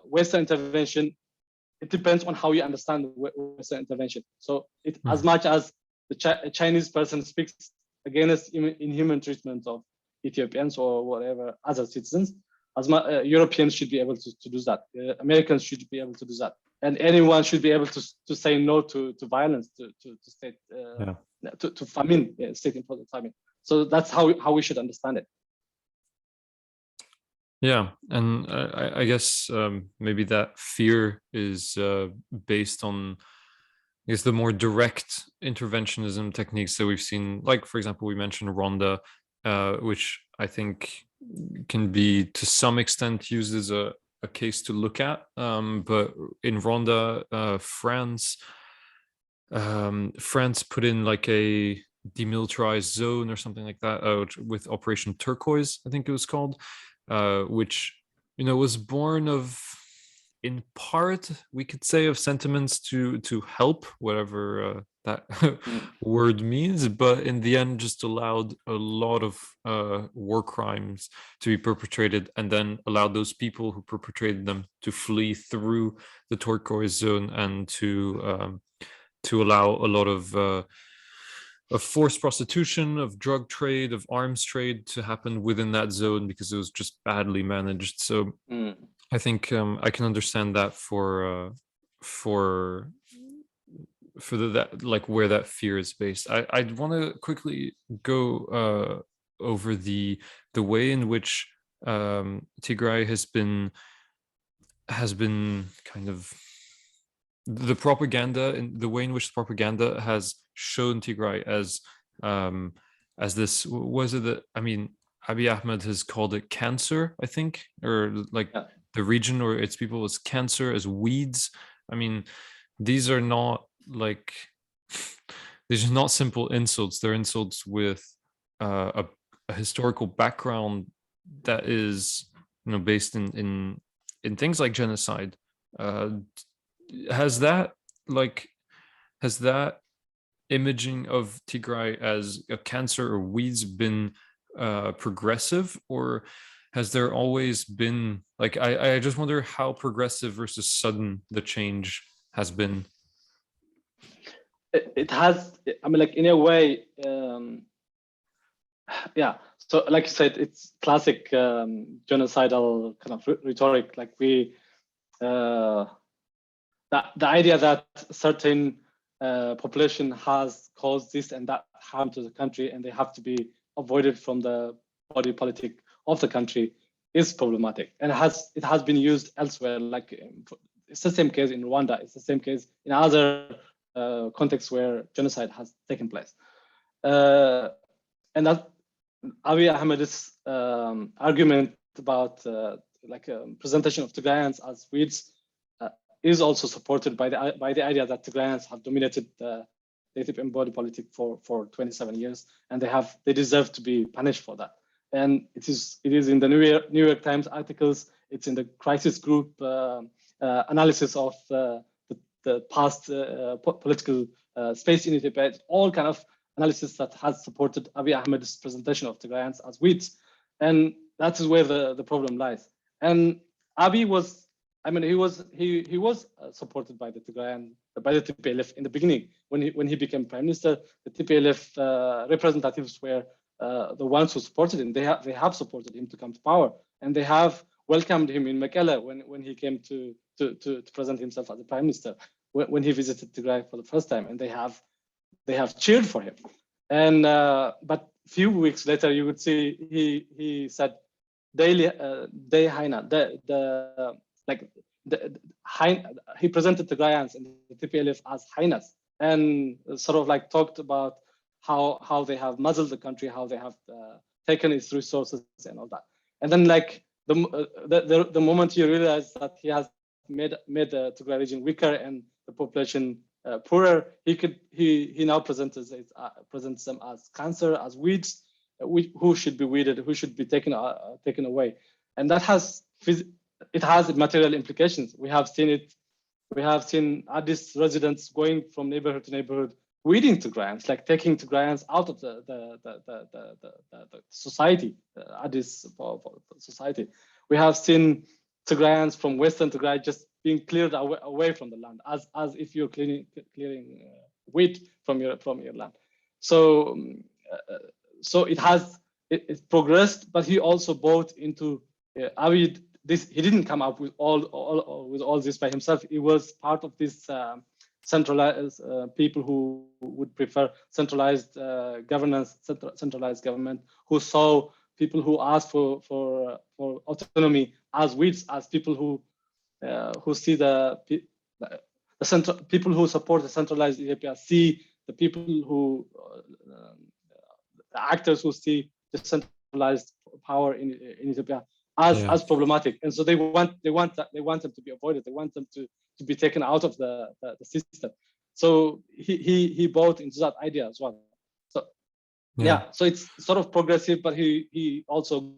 Western intervention, it depends on how you understand Western intervention. So as much as the Chinese person speaks against inhuman treatment of Ethiopians or whatever other citizens, as Europeans should be able to do that. Americans should be able to do that, and anyone should be able to say no to violence, to state to famine, state imposed famine. So that's how we should understand it. Yeah, and I guess maybe that fear is based on, I guess, the more direct interventionism techniques that we've seen. Like, for example, we mentioned Rwanda, which I think can be to some extent used as a case to look at. But in Rwanda, France put in like a demilitarized zone or something like that with Operation Turquoise, I think it was called, which was born of, in part, we could say, of sentiments to help, whatever that word means, but in the end just allowed a lot of war crimes to be perpetrated, and then allowed those people who perpetrated them to flee through the turquoise zone and to to allow a lot of forced prostitution, of drug trade, of arms trade to happen within that zone because it was just badly managed. So I think I can understand that for that, like where that fear is based. I'd want to quickly go over the way in which Tigray has been kind of the propaganda, and the way in which the propaganda has shown Tigray as this, was it that, I mean, Abiy Ahmed has called it cancer, I think, or like the region or its people as cancer, as weeds. I mean, these are not like these are not simple insults. They're insults with a historical background that is, based in things like genocide. Has that imaging of Tigray as a cancer or weeds been progressive, or has there always been, like, I just wonder how progressive versus sudden the change has been? It has, I mean, like in a way, yeah. So like you said, it's classic genocidal kind of rhetoric. Like the idea that certain population has caused this and that harm to the country and they have to be avoided from the body politic of the country is problematic, and it has been used elsewhere. Like it's the same case in Rwanda. It's the same case in other contexts where genocide has taken place. And that Abiy Ahmed's argument about presentation of Tigrayans as weeds is also supported by the idea that Tigrayans have dominated the Ethiopian body politic for 27 years, and they deserve to be punished for that. And it is in the New York Times articles. It's in the crisis group analysis of the past political space in Ethiopia. It's all kind of analysis that has supported Abiy Ahmed's presentation of Tigrayans as weeds, and that is where the problem lies. And Abiy was, I mean, he was supported by the TPLF in the beginning when he became prime minister. The TPLF representatives were the ones who supported him. They have supported him to come to power, and they have welcomed him in Mekelle when he came to present himself as the prime minister when he visited Tigray for the first time, and they have cheered for him. And but few weeks later, you would see he said daily he presented Tigrayans and the TPLF as hyenas, and sort of like talked about how they have muzzled the country, how they have taken its resources and all that. And then like the moment you realize that he has made the Tigray region weaker and the population poorer, he now presents them as cancer, as weeds, who should be weeded, who should be taken away, and that has material implications. We have seen it. We have seen Addis residents going from neighborhood to neighborhood, weeding Tigrayans, like taking Tigrayans out of the society, Addis society. We have seen Tigrayans from Western Tigray just being cleared away from the land, as if you're clearing wheat from your land. So it progressed, but he also bought into Abiy. He didn't come up with all this by himself. He was part of this centralized people who would prefer centralized governance, centralized government, who saw people who asked for autonomy as weeds, as people who see the people who support the centralized Ethiopia, see the people who the actors who see the centralized power in Ethiopia as problematic, and so they want them to be avoided. They want them to be taken out of the system. So he bought into that idea as well. So so it's sort of progressive, but he also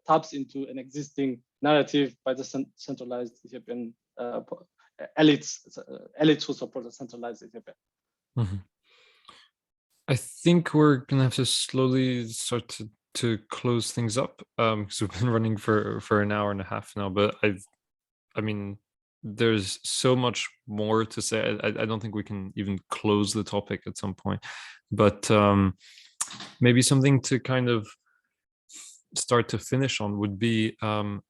taps into an existing narrative by the centralized Ethiopian elites who support the centralized Ethiopia. Mm-hmm. I think we're gonna have to slowly start to close things up because we've been running for an hour and a half now. But I mean, there's so much more to say. I don't think we can even close the topic at some point, but maybe something to kind of start to finish on would be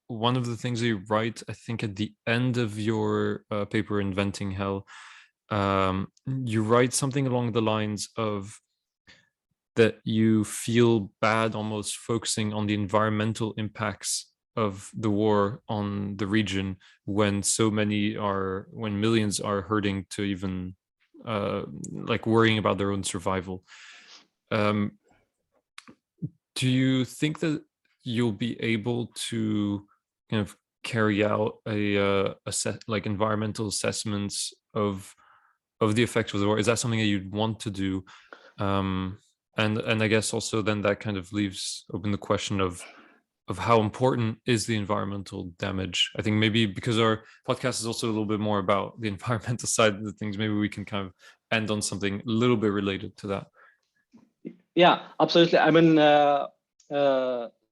one of the things that you write, I think, at the end of your paper, Inventing Hell. You write something along the lines of that you feel bad almost focusing on the environmental impacts of the war on the region when when millions are hurting to even like worrying about their own survival. Do you think that you'll be able to kind of carry out like environmental assessments of the effects of the war? Is that something that you'd want to do? And I guess also then that kind of leaves open the question of how important is the environmental damage. I think maybe because our podcast is also a little bit more about the environmental side of the things, maybe we can kind of end on something a little bit related to that. Yeah, absolutely. I mean,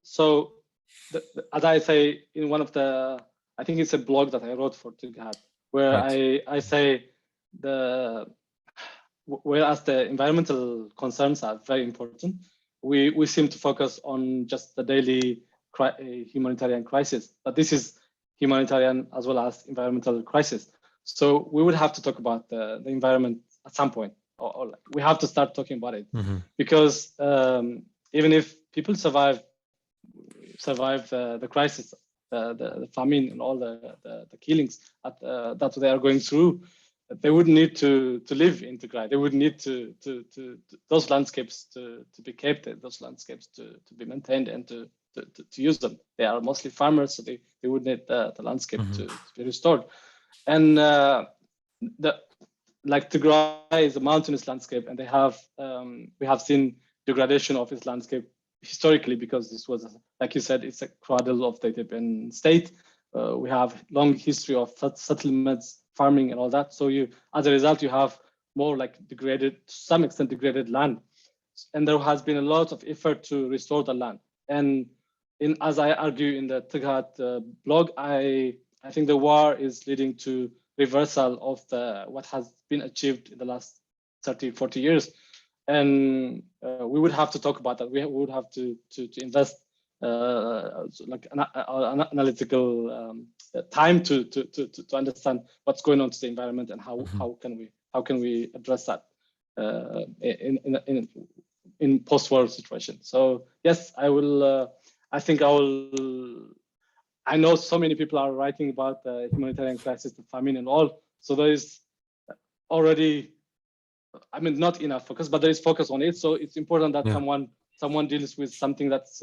so as I say in one of the, I think it's a blog that I wrote for Tigray, where right. I say whereas the environmental concerns are very important, we seem to focus on just the daily humanitarian crisis, but this is humanitarian as well as environmental crisis. So we would have to talk about the environment at some point, or we have to start talking about it, because even if people survive the crisis, the famine and all the killings that they are going through, they would need to live in Tigray. They would need to those landscapes to be kept, those landscapes to be maintained and to use them. They are mostly farmers, so they would need the landscape to be restored. And like Tigray is a mountainous landscape, and we have seen degradation of its landscape historically, because this was, like you said, it's a cradle of the Ethiopian state. We have long history of settlements, farming and all that. So as a result, you have more like degraded, to some extent degraded land. And there has been a lot of effort to restore the land. And as I argue in the Tigray blog, I think the war is leading to reversal of what has been achieved in the last 30, 40 years. And we would have to talk about that. We would have to invest like an analytical time to understand what's going on to the environment and how can we address that in post-war situation. So yes, I will. I think I will. I know so many people are writing about the humanitarian crisis, the famine, and all. So there is already, I mean, not enough focus, but there is focus on it. So it's important that someone deals with something that's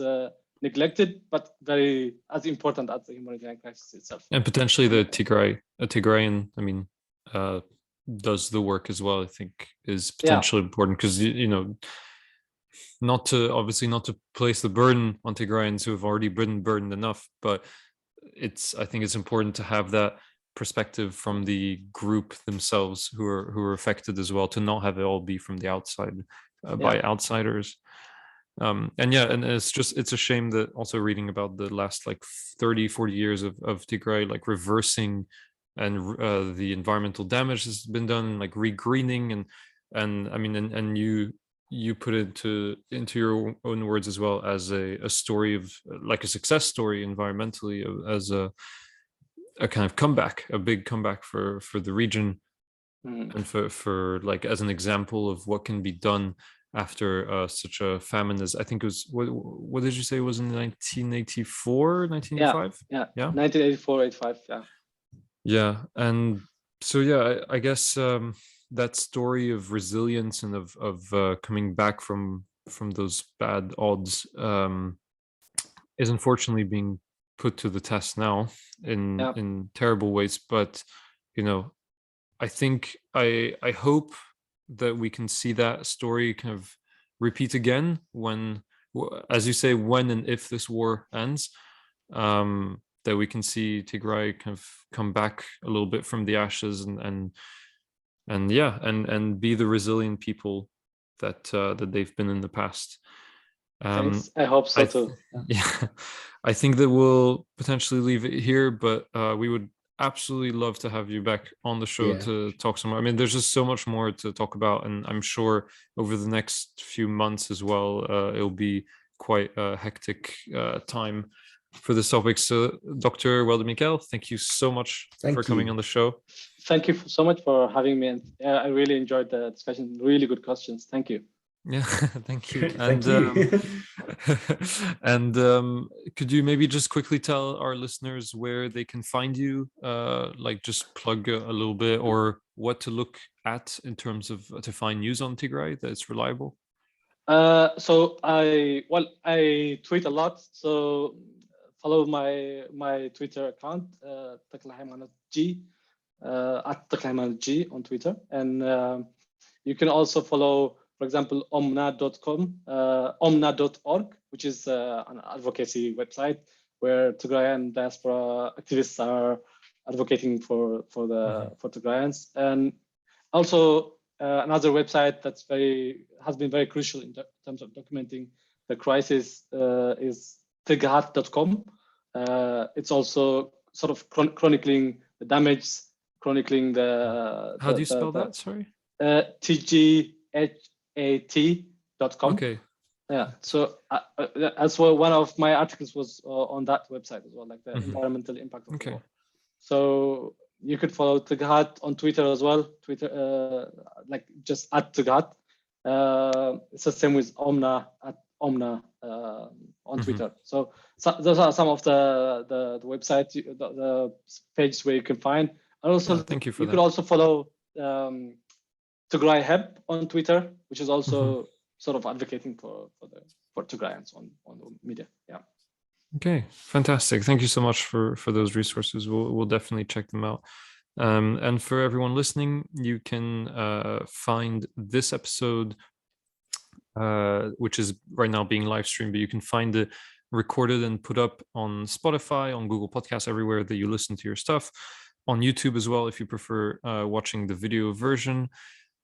neglected, but very as important as the humanitarian crisis itself. And potentially the Tigrayan, I mean, does the work as well. I think is potentially important because not to place the burden on Tigrayans who have already been burdened enough, but I think it's important to have that perspective from the group themselves who are affected as well, to not have it all be from the outside by outsiders. And it's a shame that also reading about the last like 30-40 years of Tigray, like reversing and the environmental damage has been done, like regreening and I mean and you put it into your own words as well as a story of like a success story environmentally, as a kind of comeback, a big comeback for the region, and for like as an example of what can be done after such a famine as I think it was, what did you say it was in 1984, 1985? Yeah. 1984, 85, yeah. And so I guess that story of resilience and of coming back from those bad odds is unfortunately being put to the test now in terrible ways. But I think I hope that we can see that story kind of repeat again when, as you say, when and if this war ends, that we can see Tigray kind of come back a little bit from the ashes and be the resilient people that they've been in the past. I hope so too. I think that we'll potentially leave it here, but we would absolutely love to have you back on the show Yeah. to talk some more. I mean, there's just so much more to talk about, and I'm sure over the next few months as well, it'll be quite a hectic time for this topic. So, Dr. Weldemichel, thank you so much for coming on the show. Thank you so much for having me, and I really enjoyed the discussion. Really good questions. Thank you. Yeah, thank you. Thank you. And could you maybe just quickly tell our listeners where they can find you? Like just plug a little bit, or what to look at in terms of to find news on Tigray that's reliable. So I tweet a lot. So follow my Twitter account, Teklehaymanot at Teklehaymanot on Twitter, and you can also follow, for example, omna.org, which is an advocacy website where Tigrayan diaspora activists are advocating for Tigrayans, and also another website that's has been very crucial in terms of documenting the crisis is tighat.com. It's also sort of chronicling the damage, chronicling the. How do you spell that? Sorry. TGHAT.com. Okay. Yeah. So as well, one of my articles was on that website as well, like the environmental impact of the war. So you could follow Tighat on Twitter as well. Twitter, like just at Tighat. It's the same with Omna at Omna on Twitter. So those are some of the websites, the pages where you can find. And also, thank you for that. Could also follow Tigray Heb on Twitter, which is also sort of advocating for Tigrayans on the media. Yeah. Okay, fantastic. Thank you so much for those resources. We'll definitely check them out. And for everyone listening, you can find this episode, which is right now being live streamed, but you can find it recorded and put up on Spotify, on Google Podcasts, everywhere that you listen to your stuff, on YouTube as well, if you prefer watching the video version.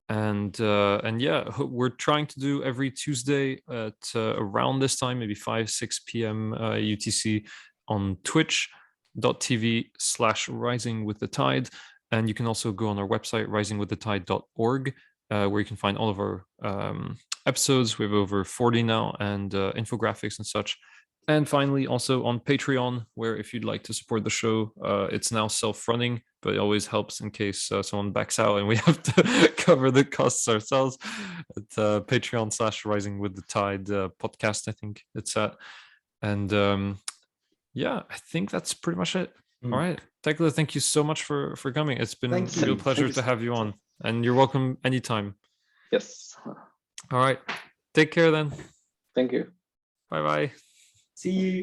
And yeah, we're trying to do every Tuesday at around this time, maybe 5-6 p.m. UTC on twitch.tv/risingwiththetide. And you can also go on our website, risingwiththetide.org, where you can find all of our episodes. We have over 40 now, and infographics and such. And finally, also on Patreon, where if you'd like to support the show, it's now self-running, but it always helps in case someone backs out and we have to cover the costs ourselves. At Patreon.com/risingwiththetide podcast, I think it's at. And yeah, I think that's pretty much it. All right, Tekla, thank you so much for coming. It's been a real pleasure to have you on, and you're welcome anytime. Yes. All right, take care then. Thank you. Bye-bye. See you.